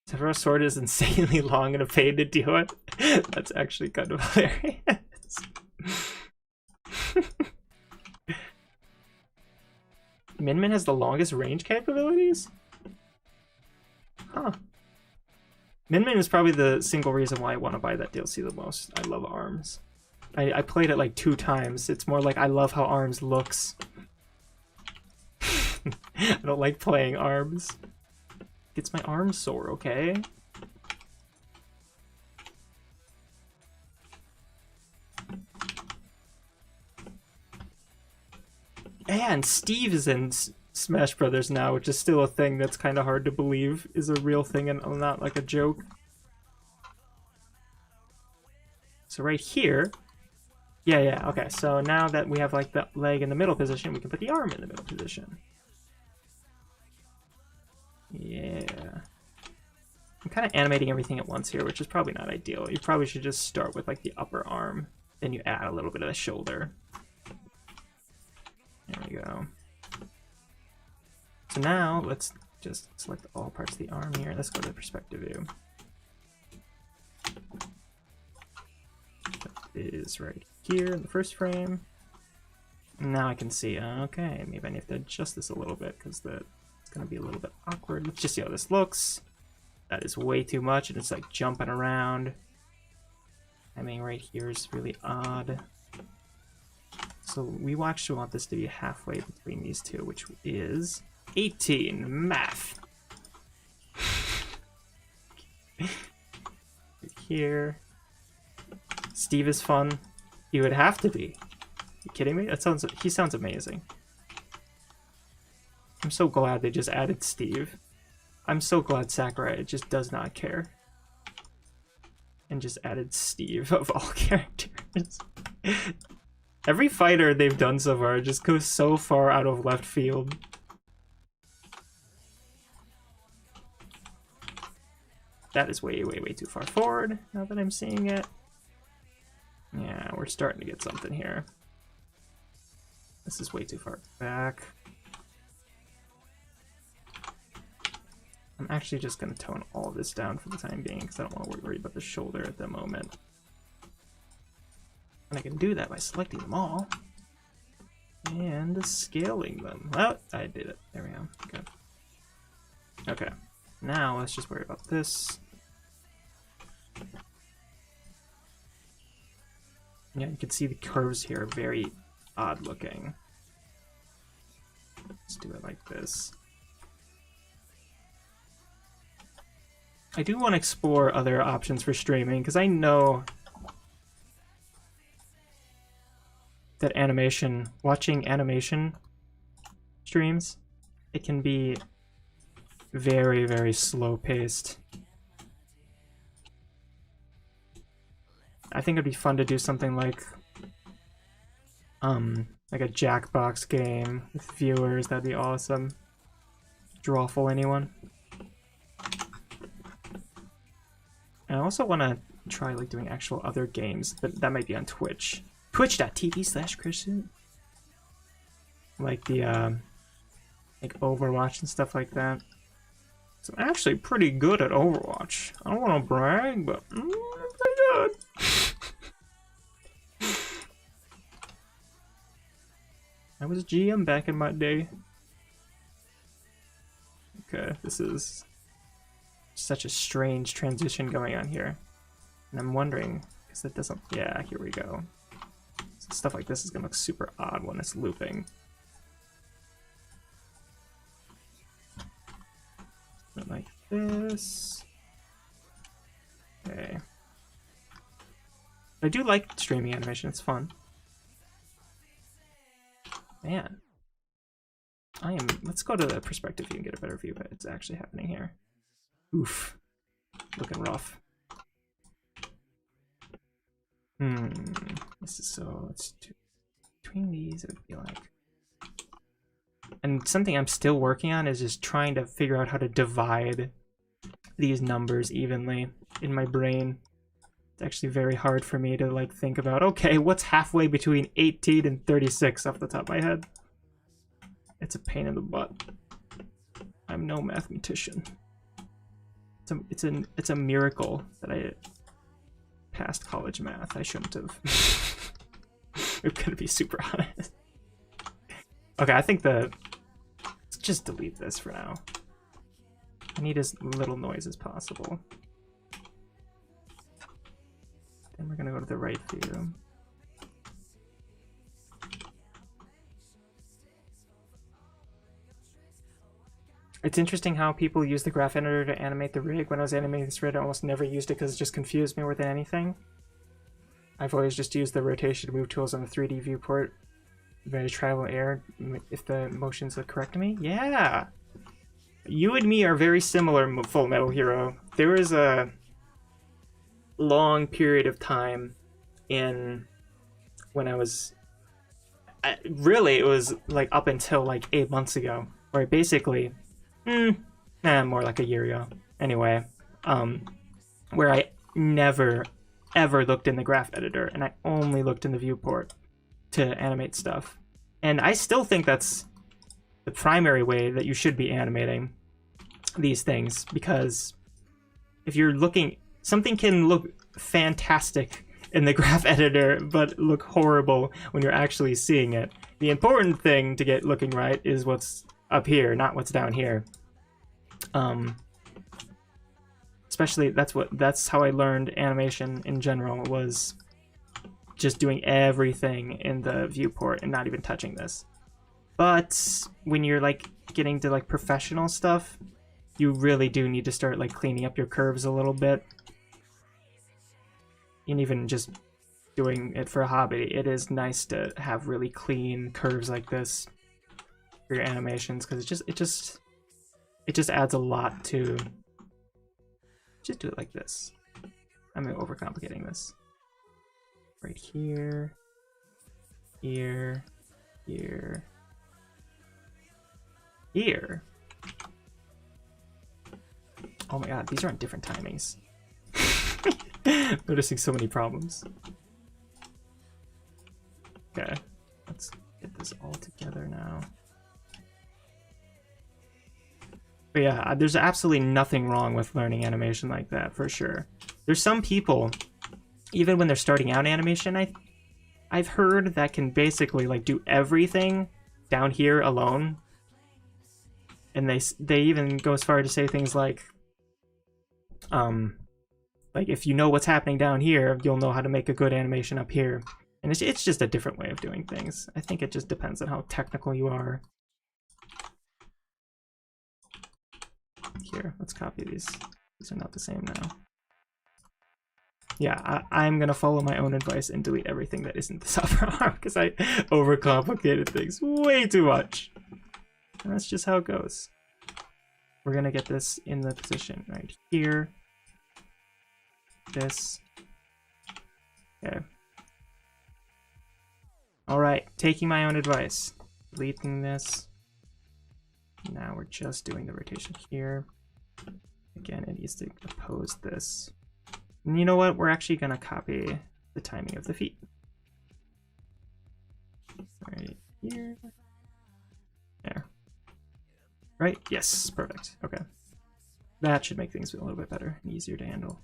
Sephiroth's sword is insanely long and a pain to deal with. That's actually kind of hilarious. Min Min has the longest range capabilities? Huh. Min Min is probably the single reason why I want to buy that DLC the most. I love ARMS. I played it like 2 times. It's more like I love how ARMS looks. I don't like playing ARMS. Gets my arm sore, okay? And Steve is in Smash Brothers now, which is still a thing that's kind of hard to believe is a real thing and not like a joke. So right here, yeah, okay, so now that we have like the leg in the middle position, we can put the arm in the middle position. Yeah. I'm kind of animating everything at once here, which is probably not ideal. You probably should just start with like the upper arm, then you add a little bit of the shoulder. There we go. So now let's just select all parts of the arm here. Let's go to the perspective view. That is right here in the first frame. Now I can see, okay, maybe I need to adjust this a little bit because it's going to be a little bit awkward. Let's just see how this looks. That is way too much, and it's like jumping around. I mean, right here is really odd. So we actually want this to be halfway between these two, which is 18. Math. Right here. Steve is fun. He would have to be. You kidding me? He sounds amazing. I'm so glad they just added Steve. I'm so glad Sakurai just does not care. And just added Steve of all characters. Every fighter they've done so far just goes so far out of left field. That is way, way, way too far forward, now that I'm seeing it. Yeah, we're starting to get something here. This is way too far back. I'm actually just going to tone all this down for the time being because I don't want to worry about the shoulder at the moment. And I can do that by selecting them all and scaling them. Oh, I did it. There we go. Good. Okay. Now let's just worry about this. Yeah, you can see the curves here are very odd looking. Let's do it like this. I do want to explore other options for streaming, because I know that watching animation streams, it can be very, very slow paced. I think it'd be fun to do something like a Jackbox game with viewers. That'd be awesome. Drawful anyone. And I also want to try like doing actual other games, but that might be on Twitch. Twitch.tv/Crashsune. Like the like Overwatch and stuff like that. So I'm actually pretty good at Overwatch. I don't want to brag, but I'm pretty good. I was GM back in my day. Okay, this is such a strange transition going on here. And I'm wondering, because it doesn't... Yeah, here we go. So stuff like this is going to look super odd when it's looping. Like this. Okay. I do like streaming animation, it's fun. Man. Let's go to the perspective view and get a better view of what's actually happening here. Oof. Looking rough. This is so... between these, it would be like... And something I'm still working on is just trying to figure out how to divide these numbers evenly in my brain. It's actually very hard for me to like think about, okay, what's halfway between 18 and 36 off the top of my head? It's a pain in the butt. I'm no mathematician. It's a miracle that I passed college math. I shouldn't have. I'm gonna be super honest. Okay, I think let's just delete this for now. I need as little noise as possible. Then we're gonna go to the right view. It's interesting how people use the graph editor to animate the rig. When I was animating this rig, I almost never used it because it just confused me more than anything. I've always just used the rotation move tools on the 3D viewport. Very trial and error if the motions look correct to me. Yeah! You and me are very similar, Full Metal Hero. There was a long period of time when I was... really, it was like up until like 8 months ago. Where I basically... more like a year ago. Anyway, where I never, ever looked in the graph editor, and I only looked in the viewport to animate stuff. And I still think that's the primary way that you should be animating these things, because if you're looking, something can look fantastic in the graph editor but look horrible when you're actually seeing it. The important thing to get looking right is what's up here, not what's down here. Especially that's how I learned animation in general, was just doing everything in the viewport and not even touching this. But when you're like getting to like professional stuff, you really do need to start like cleaning up your curves a little bit. And even just doing it for a hobby, it is nice to have really clean curves like this for your animations, because it just adds a lot to... Just do it like this. I'm overcomplicating this. Right here, here, here, here. Oh my god, these are on different timings. Noticing so many problems. Okay, let's get this all together now. But yeah, there's absolutely nothing wrong with learning animation like that, for sure. There's some people, even when they're starting out animation, I've heard that can basically like do everything down here alone. And they even go as far to say things like if you know what's happening down here, you'll know how to make a good animation up here. And it's just a different way of doing things. I think it just depends on how technical you are. Here, let's copy these These are not the same now. Yeah, I'm gonna follow my own advice and delete everything that isn't this upper arm because I overcomplicated things way too much. And that's just how it goes. We're gonna get this in the position right here. This. Okay. Alright, taking my own advice. Deleting this. Now we're just doing the rotation here. Again, it needs to oppose this. And you know what? We're actually going to copy the timing of the feet. Right here. There. Right? Yes, perfect. Okay. That should make things a little bit better and easier to handle.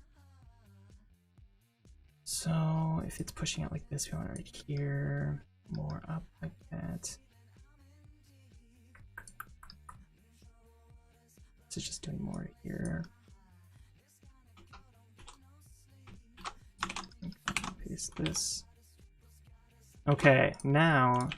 So if it's pushing out like this, we want it right here. More up like that. So just doing more here. Paste this. Okay, now,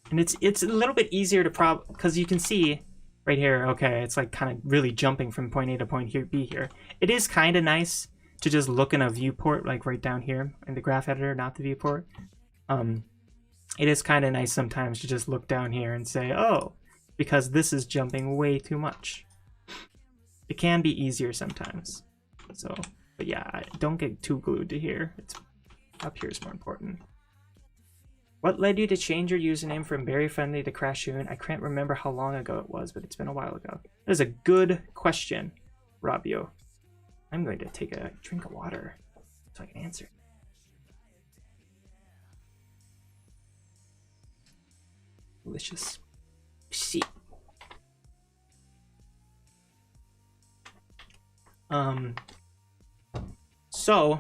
and it's a little bit easier to because you can see right here. Okay, it's like kind of really jumping from point A to point B here. It is kind of nice to just look in a viewport, like right down here in the graph editor, not the viewport. It is kind of nice sometimes to just look down here and say, oh, because this is jumping way too much. It can be easier sometimes. So, but yeah, don't get too glued to here. It's up here is more important. What led you to change your username from Very Friendly to Crashsune? I can't remember how long ago it was, but it's been a while ago. That is a good question, Robio. I'm going to take a drink of water so I can answer. Delicious. See. So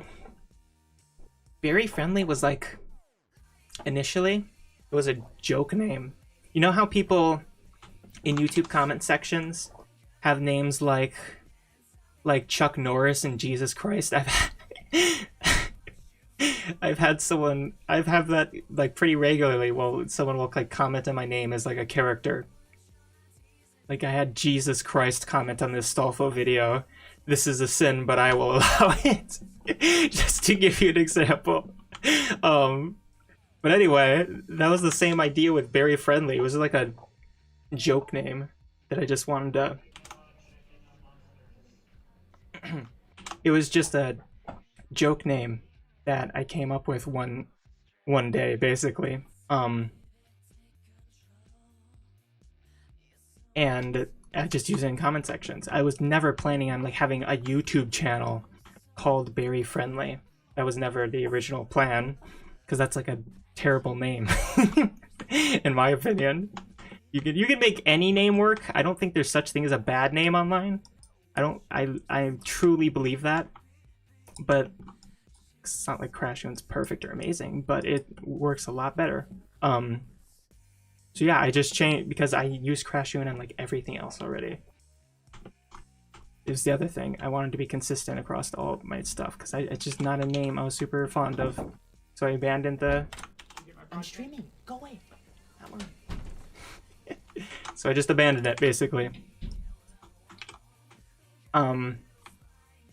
Very Friendly was like, initially it was a joke name. You know how people in YouTube comment sections have names like Chuck Norris and Jesus Christ? I've had that like pretty regularly. Well, someone will like comment on my name as like a character. Like I had Jesus Christ comment on this Stolfo video. This is a sin, but I will allow it. Just to give you an example. But anyway, that was the same idea with Very Friendly. It was like a joke name that I just wanted to... It was just a joke name that I came up with one day, basically. And I just use it in comment sections. I was never planning on like having a YouTube channel called Very Friendly. That was never the original plan, because that's like a terrible name, in my opinion. You can make any name work. I don't think there's such thing as a bad name online. I truly believe that. But it's not like Crashshune's perfect or amazing, but it works a lot better. So yeah, I just changed because I use Crashsune on like everything else already. Is the other thing. I wanted to be consistent across all of my stuff because it's just not a name I was super fond of. So I abandoned the... I'm streaming. Go away. So I just abandoned it, basically.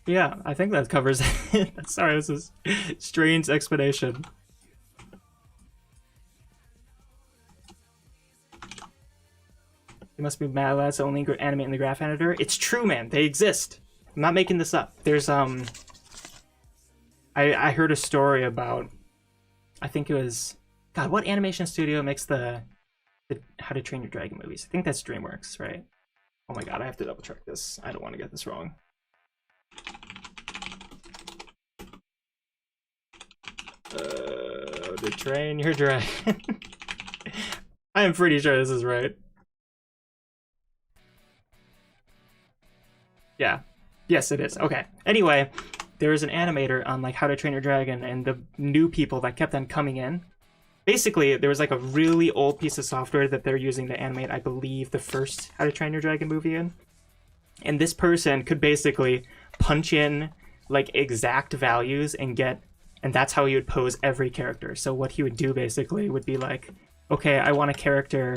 Yeah, I think that covers it. Sorry, this is strange explanation. You must be mad lads only animate in the graph editor. It's true, man. They exist. I'm not making this up. There's I heard a story about, I think it was, God, what animation studio makes the How to Train Your Dragon movies? I think that's DreamWorks, right? Oh my God, I have to double check this. I don't want to get this wrong. To Train Your Dragon. I am pretty sure this is right. Yeah. Yes, it is. Okay. Anyway, there was an animator on like How to Train Your Dragon, and the new people that kept on coming in. Basically, there was like a really old piece of software that they're using to animate, I believe, the first How to Train Your Dragon movie in. And this person could basically punch in like exact values and that's how he would pose every character. So what he would do basically would be like, okay, I want a character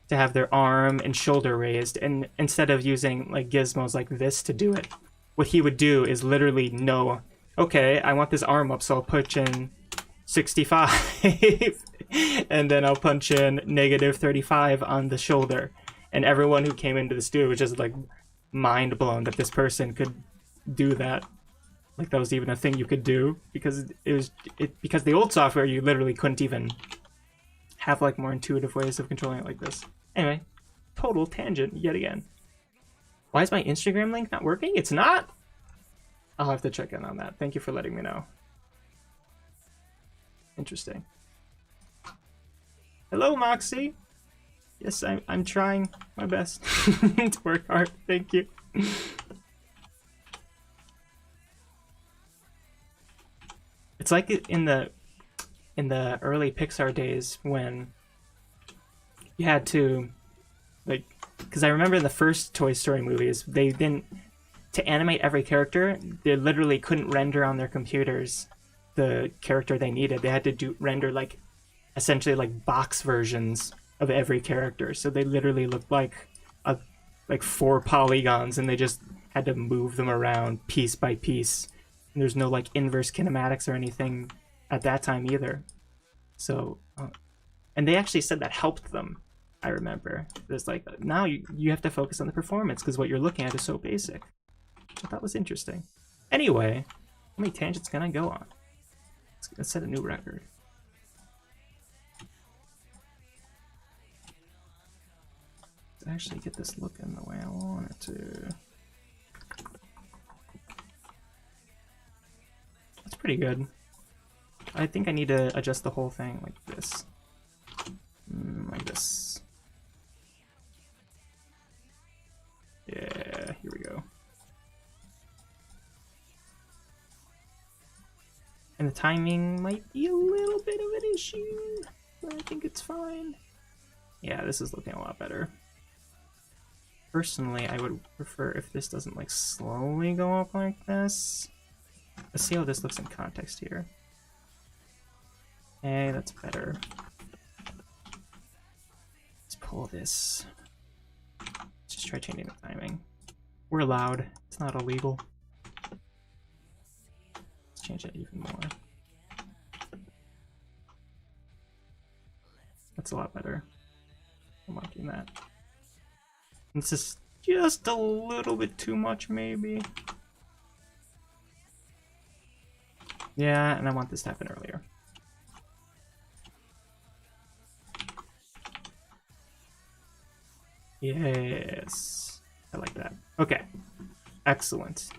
to have their arm and shoulder raised, and instead of using like gizmos like this to do it, what he would do is literally know, okay, I want this arm up, so I'll punch in 65 and then I'll punch in -35 on the shoulder, and everyone who came into the studio was just like mind blown that this person could do that. Like that was even a thing you could do, because because the old software you literally couldn't even have like more intuitive ways of controlling it like this. Anyway, total tangent yet again. Why is my Instagram link not working? It's not? I'll have to check in on that. Thank you for letting me know. Interesting. Hello, Moxie. Yes, I'm trying my best to work hard. Thank you. It's like in the early Pixar days when you had to, like, because I remember in the first Toy Story movies, they didn't, to animate every character, they literally couldn't render on their computers the character they needed. They had to render like essentially like box versions of every character. So they literally looked like 4 polygons, and they just had to move them around piece by piece. And there's no like inverse kinematics or anything at that time either. So, and they actually said that helped them. I remember there's like, now you have to focus on the performance because what you're looking at is so basic. I thought was interesting. Anyway, how many tangents can I go on? Let's set a new record. Let's actually get this looking the way I want it to. That's pretty good. I think I need to adjust the whole thing like this. Like this. Yeah, here we go. And the timing might be a little bit of an issue, but I think it's fine. Yeah, this is looking a lot better. Personally, I would prefer if this doesn't like slowly go up like this. Let's see how this looks in context here. Hey, that's better. Let's pull this. Let's just try changing the timing. We're allowed. It's not illegal. Let's change it even more. That's a lot better. I'm liking that. This is just a little bit too much, maybe. Yeah, and I want this to happen earlier. Yes, I like that. Okay, excellent.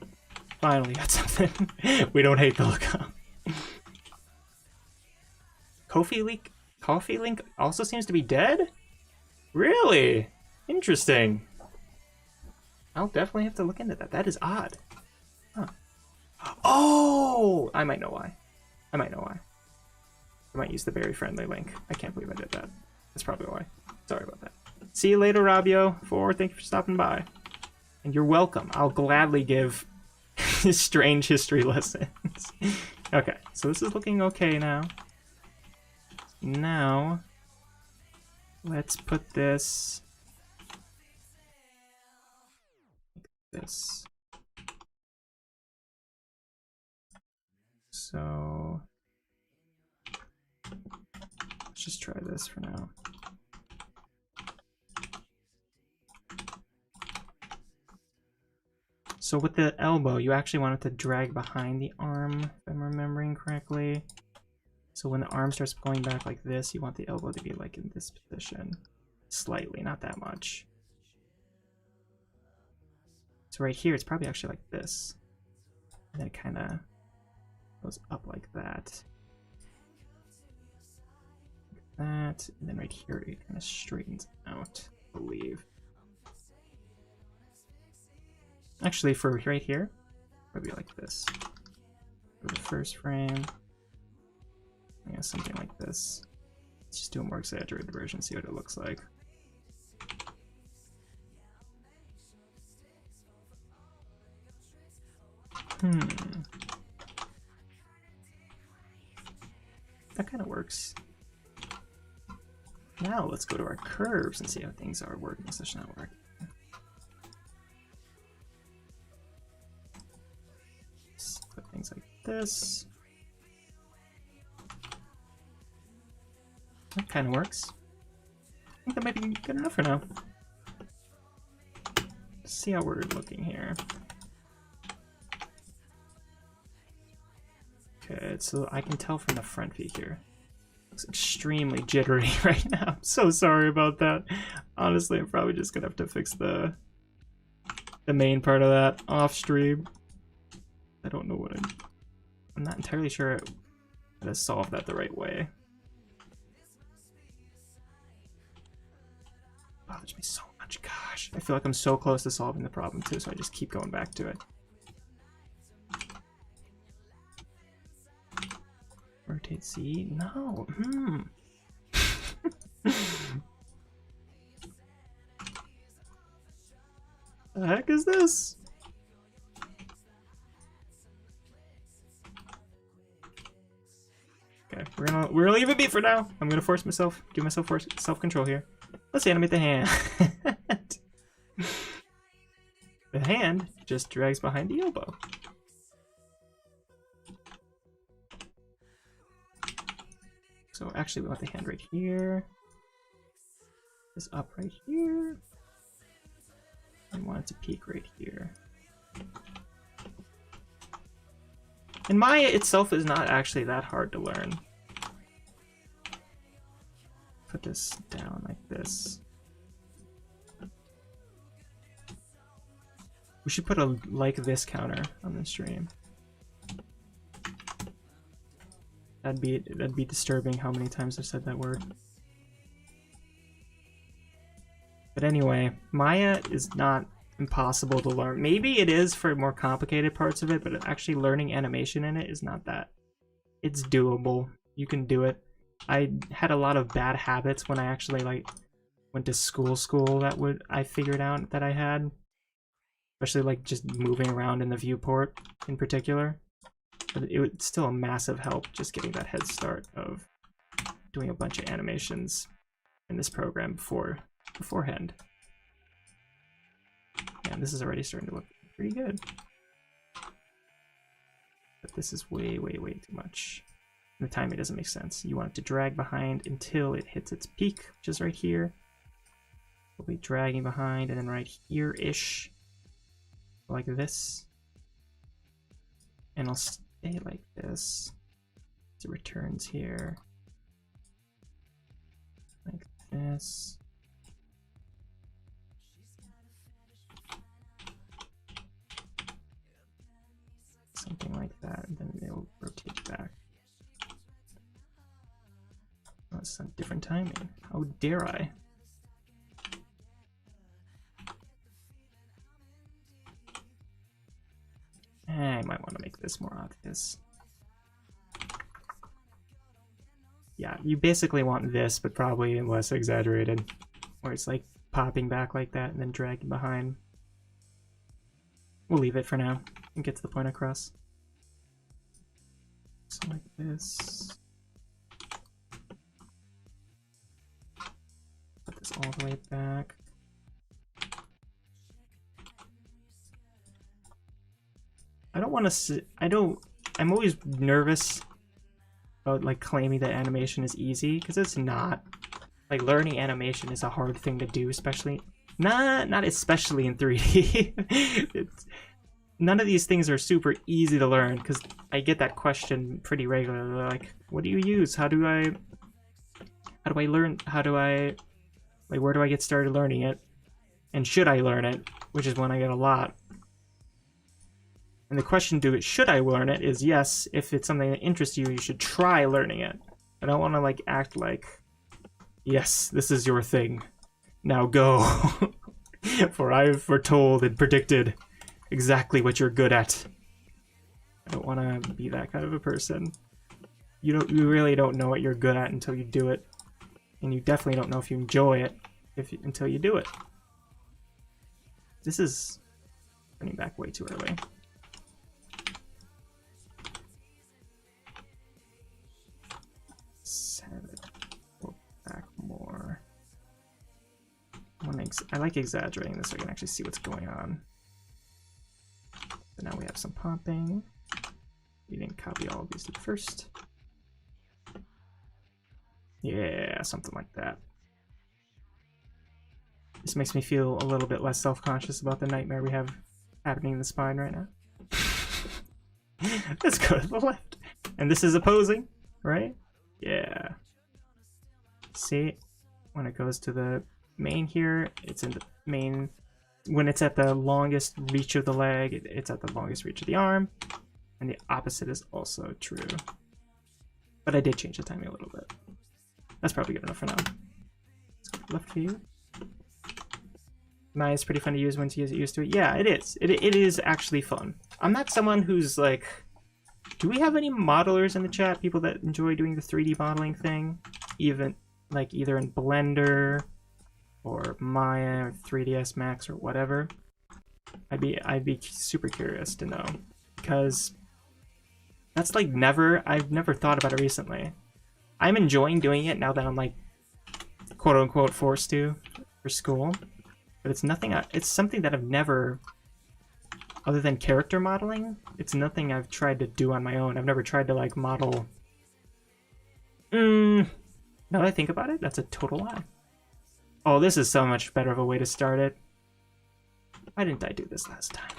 Finally got something. We don't hate the lookup. Coffee Link also seems to be dead? Really? Interesting. I'll definitely have to look into that. That is odd. Huh. Oh! I might know why. I might use the very friendly link. I can't believe I did that. That's probably why. Sorry about that. See you later, Rabio4. Thank you for stopping by. And you're welcome. I'll gladly give strange history lessons. Okay, so this is looking okay now. Now, let's put this like this. So, let's just try this for now. So with the elbow, you actually want it to drag behind the arm, if I'm remembering correctly. So when the arm starts pulling back like this, you want the elbow to be like in this position. Slightly, not that much. So right here, it's probably actually like this. And then it kind of goes up like that. Like that. And then right here, it kind of straightens out, I believe. Actually, for right here, probably like this. For the first frame, yeah, something like this. Let's just do a more exaggerated version, see what it looks like. That kind of works. Now let's go to our curves and see how things are working slash not working. Let's put things like this. That kind of works. I think that might be good enough for now. Let's see how we're looking here. Okay, so I can tell from the front view here. It's extremely jittery right now. I'm so sorry about that. Honestly, I'm probably just gonna have to fix the main part of that off stream. I don't know what I'm not entirely sure how to solve that the right way. Bothers me so much. Gosh, I feel like I'm so close to solving the problem too, so I just keep going back to it. Rotate Z? No. The heck is this? Okay, we're gonna leave it be for now. I'm gonna force myself, give myself self-control here. Let's animate the hand. The hand just drags behind the elbow. So actually we want the hand right here. This up right here. And want it to peak right here. And Maya itself is not actually that hard to learn. Put this down like this. We should put a like this counter on the stream. That'd be disturbing how many times I've said that word. But anyway, Maya is not impossible to learn. Maybe it is for more complicated parts of it, but actually learning animation in it is not that. It's doable. You can do it. I had a lot of bad habits when I actually like went to school that I figured out that I had. Especially like just moving around in the viewport in particular. But it was still a massive help just getting that head start of doing a bunch of animations in this program beforehand. And this is already starting to look pretty good. But this is way, way, way too much. And the timing doesn't make sense. You want it to drag behind until it hits its peak, which is right here. We'll be dragging behind, and then right here-ish, like this. And I'll stay like this. So it returns here. Like this. Something like that, and then it'll rotate back. Oh, it's a different timing. How dare I? I might want to make this more obvious. Yeah, you basically want this, but probably less exaggerated. Where it's like popping back like that and then dragging behind. We'll leave it for now and get to the point across. So like this. Put this all the way back. I don't want to I'm always nervous about like claiming that animation is easy, because it's not. Like learning animation is a hard thing to do, especially not especially in 3D. None of these things are super easy to learn, because I get that question pretty regularly. Like, what do you use? How do I learn? Like, where do I get started learning it? And should I learn it? Which is one I get a lot. And the question should I learn it is yes, if it's something that interests you, you should try learning it. I don't want to like act like, yes, this is your thing. Now go. For I've foretold and predicted exactly what you're good at. I don't want to be that kind of a person. You really don't know what you're good at until you do it. And you definitely don't know if you enjoy it until you do it. This is turning back way too early. Set it back more. I like exaggerating this so I can actually see what's going on. So now we have some popping. We didn't copy all of these at first. Yeah, something like that. This makes me feel a little bit less self-conscious about the nightmare we have happening in the spine right now. Let's go to the left. And this is opposing, right? Yeah. See, when it goes to the main here, it's in the main. When it's at the longest reach of the leg, it's at the longest reach of the arm. And the opposite is also true. But I did change the timing a little bit. That's probably good enough for now. Let's go left view. Maya is pretty fun to use once you get used to it. Yeah, it is. It is actually fun. I'm not someone who's like... Do we have any modelers in the chat? People that enjoy doing the 3D modeling thing? Even, like, either in Blender or Maya or 3ds Max or whatever. I'd be super curious to know. Because that's like I've never thought about it recently. I'm enjoying doing it now that I'm like quote unquote forced to for school. But it's something that I've never, other than character modeling, it's nothing I've tried to do on my own. I've never tried to like model. Now that I think about it, that's a total lie. Oh, this is so much better of a way to start it. Why didn't I do this last time?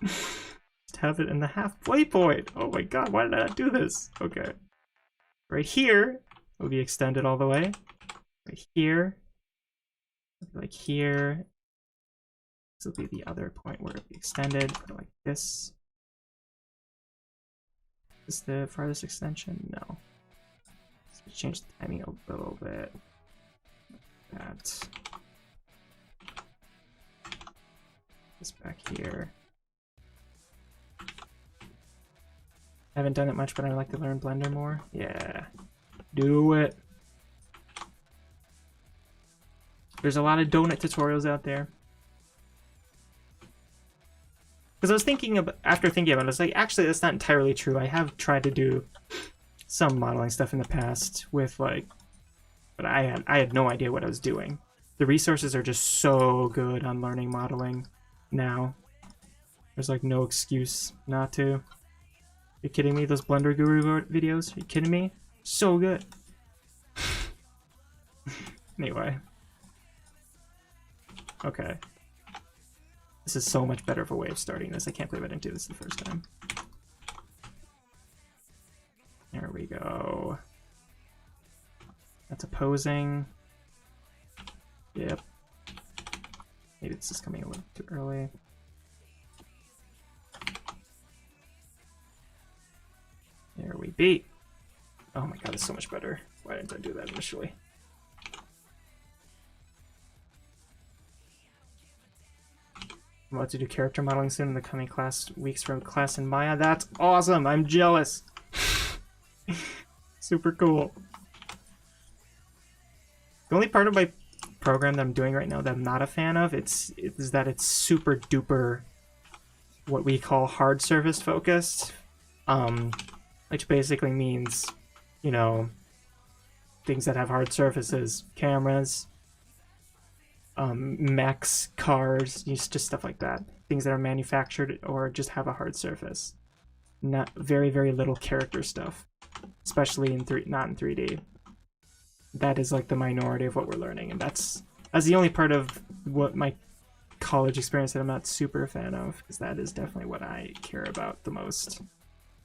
Just have it in the halfway point. Oh my god, why did I not do this? Okay. Right here will be extended all the way. Right here. Like here. This will be the other point where it'll be extended. Like this. Is the farthest extension? No. Let's change the timing a little bit. That. This back here. I haven't done it much, but I like to learn Blender more. Yeah. Do it. There's a lot of donut tutorials out there. Because I was thinking about, after thinking about it, I was like, actually, that's not entirely true. I have tried to do some modeling stuff in the past with like, but I had no idea what I was doing. The resources are just so good on learning modeling now. There's like no excuse not to. You kidding me? Those Blender Guru videos? Are you kidding me? So good. Anyway. Okay. This is so much better of a way of starting this. I can't believe I didn't do this the first time. There we go. That's opposing. Yep. Maybe this is coming a little too early. There we be. Oh my god, it's so much better. Why didn't I do that initially? I'm about to do character modeling soon in the coming weeks for class in Maya. That's awesome! I'm jealous! Super cool. The only part of my program that I'm doing right now that I'm not a fan of is that it's super duper what we call hard surface focused. Which basically means, you know, things that have hard surfaces, cameras, mechs, cars, just stuff like that. Things that are manufactured or just have a hard surface. Not very, very little character stuff, especially in not in 3D. That is like the minority of what we're learning, and that's the only part of what my college experience that I'm not super a fan of, because that is definitely what I care about the most.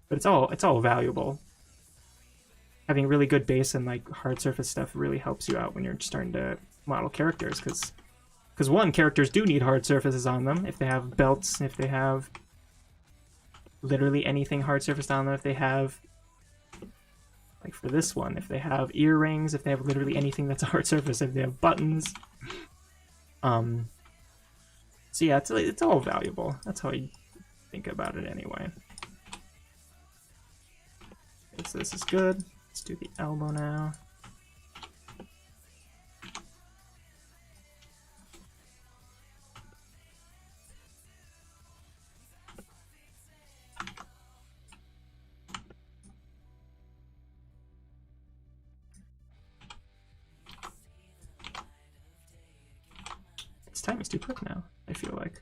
But it's all valuable. Having really good base and like hard surface stuff really helps you out when you're starting to model characters, because one, characters do need hard surfaces on them. If they have belts, if they have literally anything hard surfaced on them, if they have, like for this one, if they have earrings, if they have literally anything that's a hard surface, if they have buttons. So yeah, it's all valuable. That's how I think about it anyway. Okay, so this is good. Let's do the elbow now. time is too quick now, I feel like.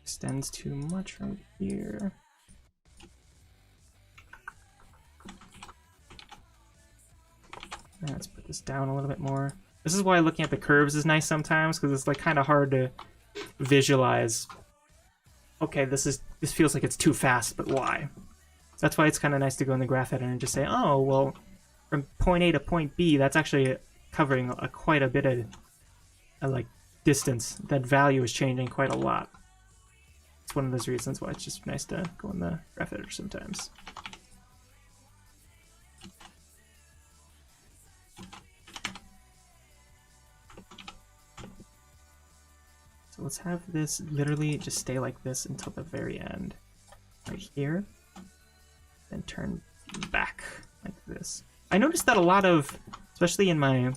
Extends too much right here. Let's put this down a little bit more. This is why looking at the curves is nice sometimes, because it's like kind of hard to visualize. Okay, this feels like it's too fast, but why? That's why it's kind of nice to go in the graph editor and just say, oh, well, from point A to point B, that's actually covering quite a bit of like distance. That value is changing quite a lot. It's one of those reasons why it's just nice to go in the graph editor sometimes. So let's have this literally just stay like this until the very end. Right here. Then turn back like this. I noticed that a lot of, especially in my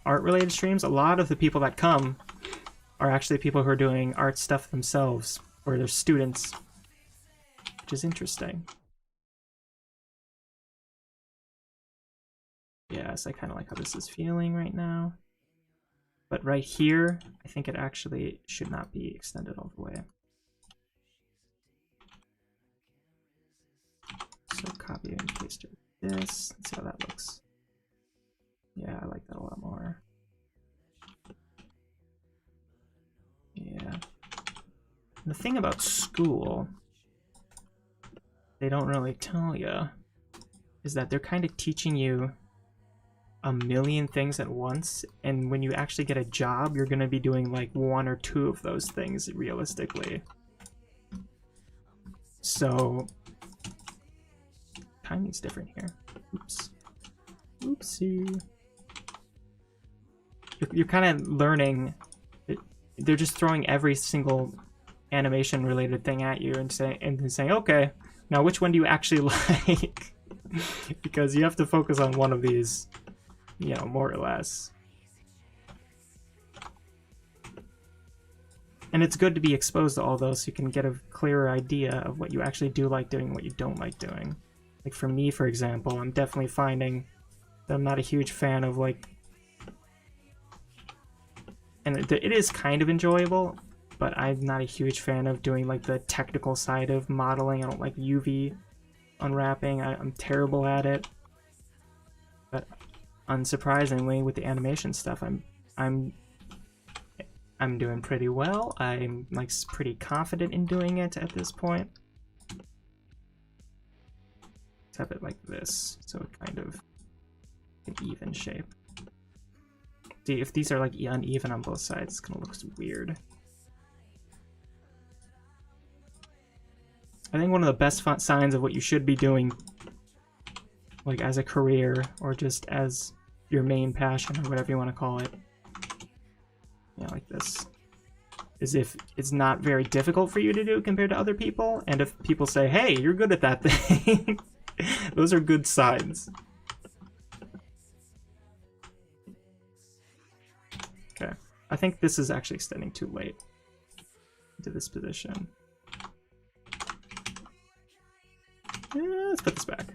art-related streams, a lot of the people that come are actually people who are doing art stuff themselves, or they're students, which is interesting. Yes, I kind of like how this is feeling right now. But right here, I think it actually should not be extended all the way. So copy and paste it with this. Let's see how that looks. Yeah, I like that a lot more. Yeah. And the thing about school, they don't really tell you, is that they're kind of teaching you a million things at once, and when you actually get a job, you're going to be doing like 1 or 2 of those things realistically. So timing's different here. Oops. Oopsie. You're kind of learning. They're just throwing every single animation related thing at you and saying, okay, now which one do you actually like? Because you have to focus on one of these, you know, more or less. And it's good to be exposed to all those so you can get a clearer idea of what you actually do like doing and what you don't like doing. Like for me, for example, I'm definitely finding that I'm not a huge fan of like, and it is kind of enjoyable, but I'm not a huge fan of doing like the technical side of modeling. I don't like UV unwrapping. I'm terrible at it. But unsurprisingly, with the animation stuff, I'm doing pretty well. I'm like pretty confident in doing it at this point. Let's have it like this, so it kind of an even shape. See, if these are like uneven on both sides, it's gonna look weird. I think one of the best signs of what you should be doing, like as a career or just as your main passion or whatever you want to call it, yeah, like this, is if it's not very difficult for you to do compared to other people, and if people say, hey, you're good at that thing, those are good signs. Okay, I think this is actually extending too late into this position. Yeah, let's put this back.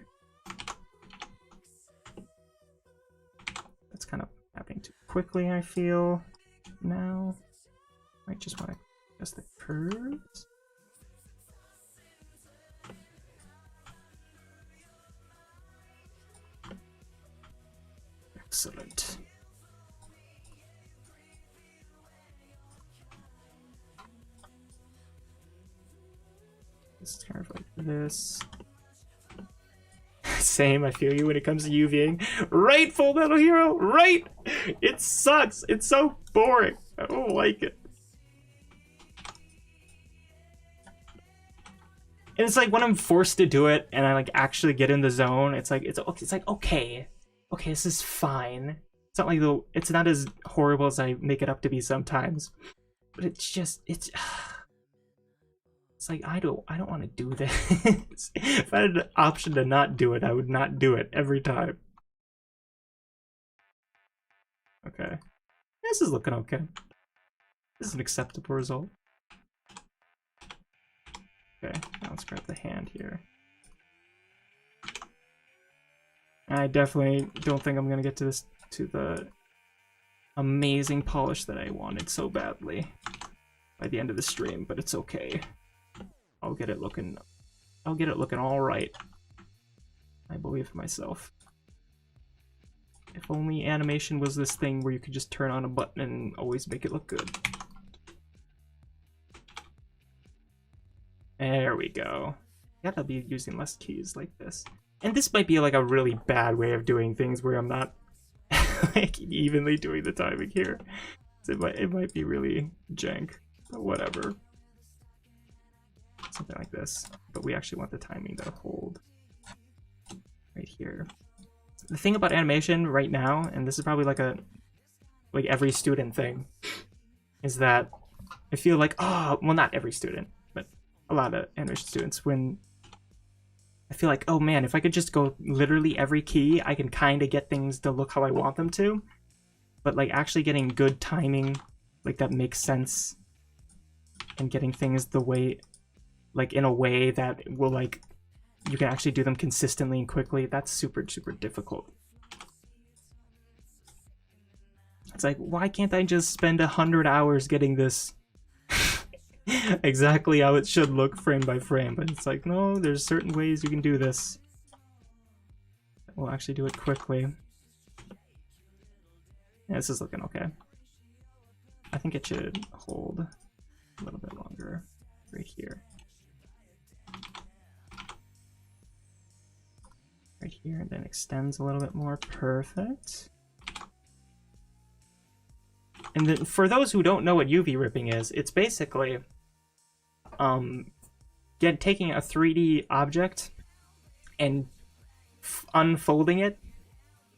That's kind of happening too quickly, I feel. Now, might just want to adjust the curves. Excellent. This is kind of like this. Same, I feel you when it comes to UVing. Right, Full Metal Hero, right! It sucks. It's so boring. I don't like it. And it's like when I'm forced to do it and I like actually get in the zone, it's like okay, this is fine. It's not like it's not as horrible as I make it up to be sometimes. But it's like I don't want to do this. If I had an option to not do it, I would not do it every time. Okay. This is looking okay. This is an acceptable result. Okay, now let's grab the hand here. I definitely don't think I'm gonna get to the amazing polish that I wanted so badly by the end of the stream, but it's okay. I'll get it looking all right. I believe in myself. If only animation was this thing where you could just turn on a button and always make it look good. There we go. Gotta be using less keys like this. And this might be like a really bad way of doing things where I'm not like evenly doing the timing here. So it might be really jank, but whatever. Something like this. But we actually want the timing to hold right here. The thing about animation right now, and this is probably like every student thing, is that I feel like, oh, well, not every student, but a lot of animation students, when I feel like, oh man, if I could just go literally every key, I can kind of get things to look how I want them to. But like actually getting good timing, like that makes sense, and getting things the way, like in a way that will like, you can actually do them consistently and quickly, that's super, super difficult. It's like, why can't I just spend 100 hours getting this exactly how it should look frame by frame? But it's like, no, there's certain ways you can do this. We'll actually do it quickly. Yeah, this is looking okay. I think it should hold a little bit longer right here. Right here, and then extends a little bit more. Perfect. And then for those who don't know what UV ripping is, it's basically taking a 3D object and unfolding it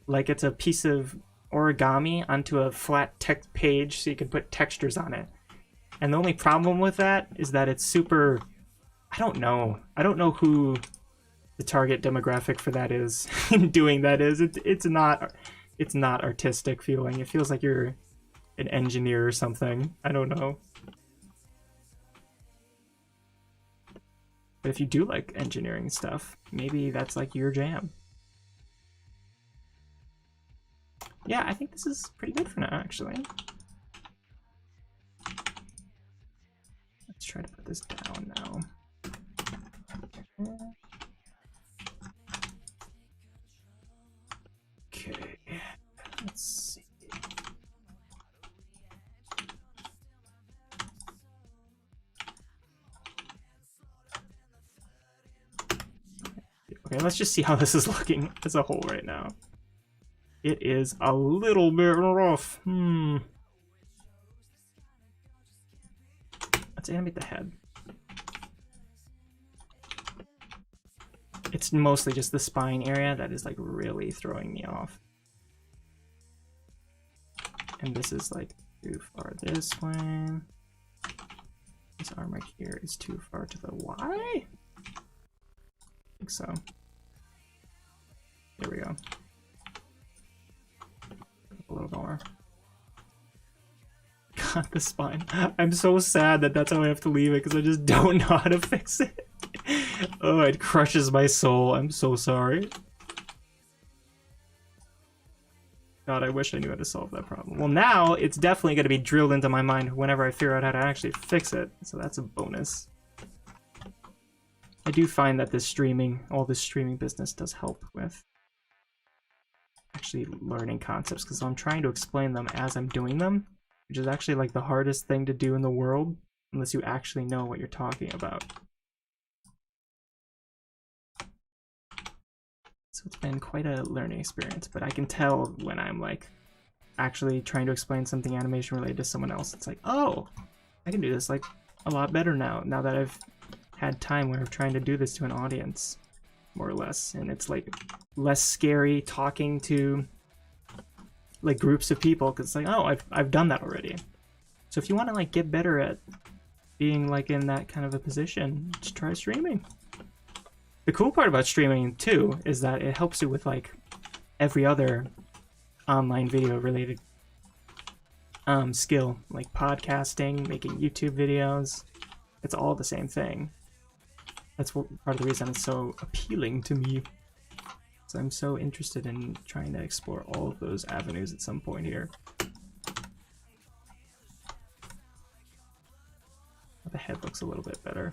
like it's a piece of origami onto a flat text page so you can put textures on it. And the only problem with that is that it's super, I don't know who the target demographic for that is in doing that is. It's not artistic feeling. It feels like you're an engineer or something. I don't know. But if you do like engineering stuff, maybe that's like your jam. Yeah, I think this is pretty good for now, actually. Let's try to put this down now. Okay, let's see. Okay, let's just see how this is looking as a whole right now. It is a little bit rough. Let's animate the head. It's mostly just the spine area that is like really throwing me off. And this is like too far this way. This arm right here is too far to the Y? I think so. There we go. A little more. God, the spine. I'm so sad that that's how I have to leave it because I just don't know how to fix it. Oh, it crushes my soul. I'm so sorry. God, I wish I knew how to solve that problem. Well, now it's definitely going to be drilled into my mind whenever I figure out how to actually fix it. So that's a bonus. I do find that all this streaming business does help with actually learning concepts, because I'm trying to explain them as I'm doing them, which is actually like the hardest thing to do in the world unless you actually know what you're talking about. So it's been quite a learning experience, but I can tell when I'm like actually trying to explain something animation related to someone else. It's like, oh, I can do this like a lot better now that I've had time where I'm trying to do this to an audience, more or less. And it's like less scary talking to like groups of people, because it's like, oh, I've done that already. So if you want to like get better at being like in that kind of a position, just try streaming. The cool part about streaming too is that it helps you with like every other online video related skill, like podcasting, making YouTube videos. It's all the same thing. That's part of the reason it's so appealing to me. So I'm so interested in trying to explore all of those avenues at some point here. The head looks a little bit better.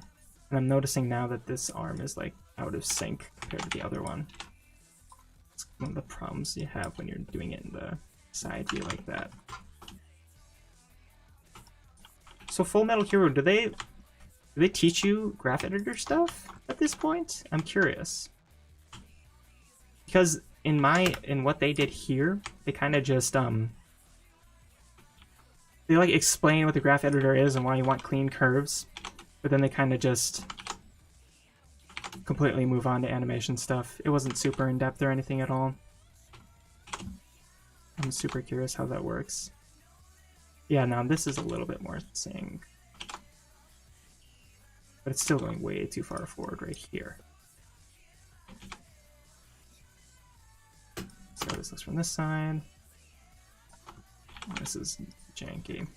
And I'm noticing now that this arm is like out of sync compared to the other one. It's one of the problems you have when you're doing it in the side view like that. So Full Metal Hero, do they teach you graph editor stuff at this point? I'm curious. Because in what they did here, they kind of just they like explain what the graph editor is and why you want clean curves, but then they kind of just completely move on to animation stuff. It wasn't super in depth or anything at all. I'm super curious how that works. Yeah, now this is a little bit more sync, but it's still going way too far forward right here. See how this looks from this side. This is janky.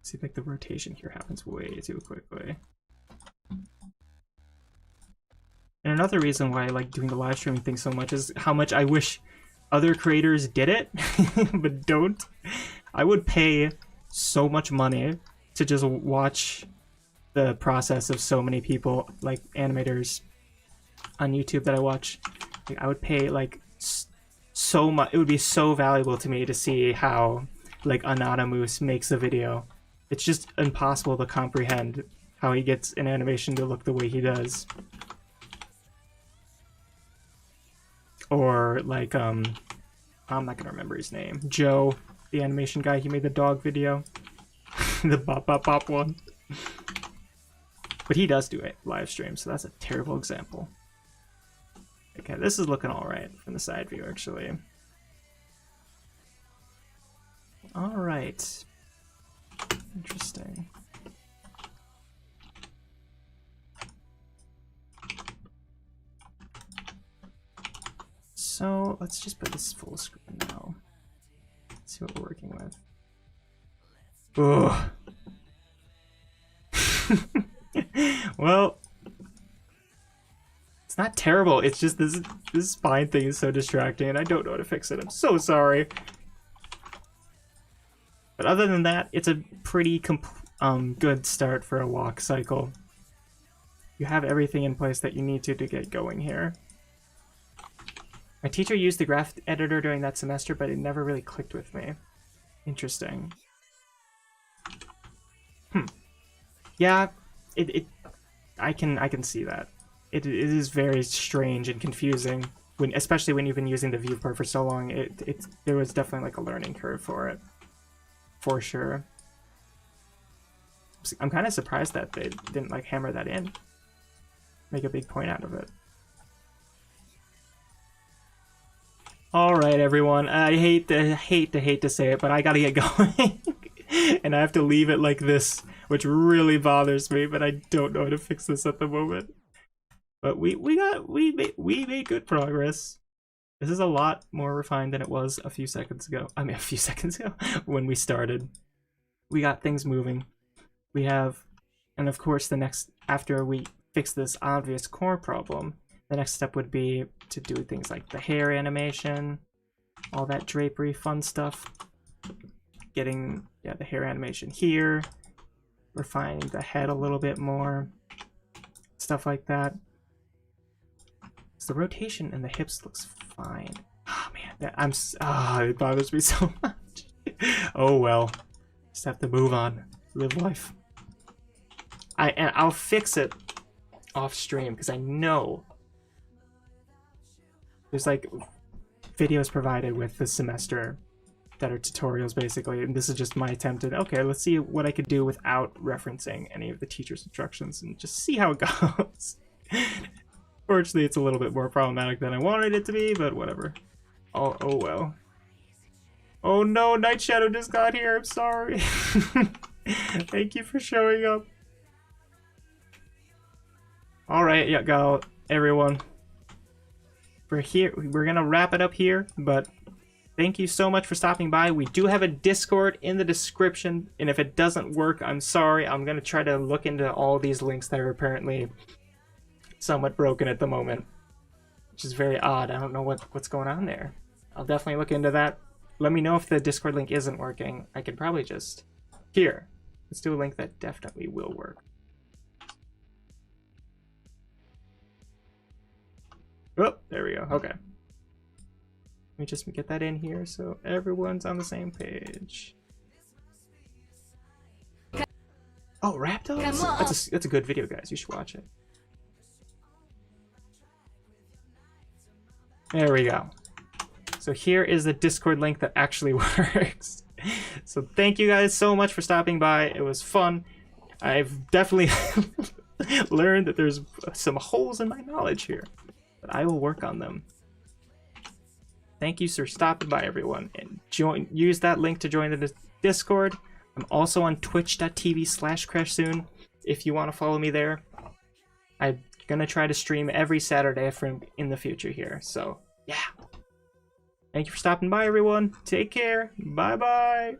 See, like the rotation here happens way too quickly. And another reason why I like doing the live streaming thing so much is how much I wish other creators did it, but don't. I would pay so much money to just watch the process of so many people, like animators on YouTube that I watch. Like, I would pay like so much. It would be so valuable to me to see how like Anonymous makes a video. It's just impossible to comprehend how he gets an animation to look the way he does. Or like I'm not gonna remember his name. Joe, the animation guy, he made the dog video. The bop bop bop one. But he does do a live stream, so that's a terrible example. Okay, this is looking alright from the side view actually. Alright. Interesting. So let's just put this full screen now. Let's see what we're working with. Ugh. Well, it's not terrible. It's just this spine thing is so distracting, and I don't know how to fix it. I'm so sorry. But other than that, it's a pretty good start for a walk cycle. You have everything in place that you need to get going here. My teacher used the graph editor during that semester, but it never really clicked with me. Interesting. Yeah, I can see that. It is very strange and confusing especially when you've been using the viewport for so long. There was definitely like a learning curve for it, for sure. I'm kind of surprised that they didn't like hammer that in, make a big point out of it. All right, everyone. I hate to say it, but I gotta get going, and I have to leave it like this, which really bothers me. But I don't know how to fix this at the moment. But we made good progress. This is a lot more refined than it was a few seconds ago. I mean, a few seconds ago when we started. We got things moving. We have, and of course, the next after we fix this obvious core problem, the next step would be to do things like the hair animation, all that drapery fun stuff. Getting the hair animation here, refining the head a little bit more, stuff like that. So the rotation and the hips looks fine. Oh man, it bothers me so much. Oh well, just have to move on, live life. I'll fix it off stream because I know there's like videos provided with this semester that are tutorials basically, and this is just my attempt at, okay, let's see what I could do without referencing any of the teacher's instructions and just see how it goes. Fortunately, it's a little bit more problematic than I wanted it to be, but whatever. Oh well. Oh no, Night Shadow just got here, I'm sorry. Thank you for showing up. Alright, yeah, go, everyone. We're here, we're gonna wrap it up here, but thank you so much for stopping by. We do have a Discord in the description, and if it doesn't work, I'm sorry. I'm gonna try to look into all these links that are apparently somewhat broken at the moment. which is very odd. I don't know what's going on there. I'll definitely look into that. Let me know if the Discord link isn't working. I could probably just... Here. Let's do a link that definitely will work. Oh, there we go. Okay. Let me just get that in here so everyone's on the same page. Oh, Raptors? That's a good video, guys. You should watch it. There we go. So here is the Discord link that actually works. So thank you guys so much for stopping by. It was fun. I've definitely learned that there's some holes in my knowledge here, but I will work on them. Thank you for stopping by, everyone, and use that link to join the Discord. I'm also on twitch.tv/Crashsune if you want to follow me there. I'm gonna try to stream every Saturday in the future here. So yeah. Thank you for stopping by, everyone. Take care. Bye-bye.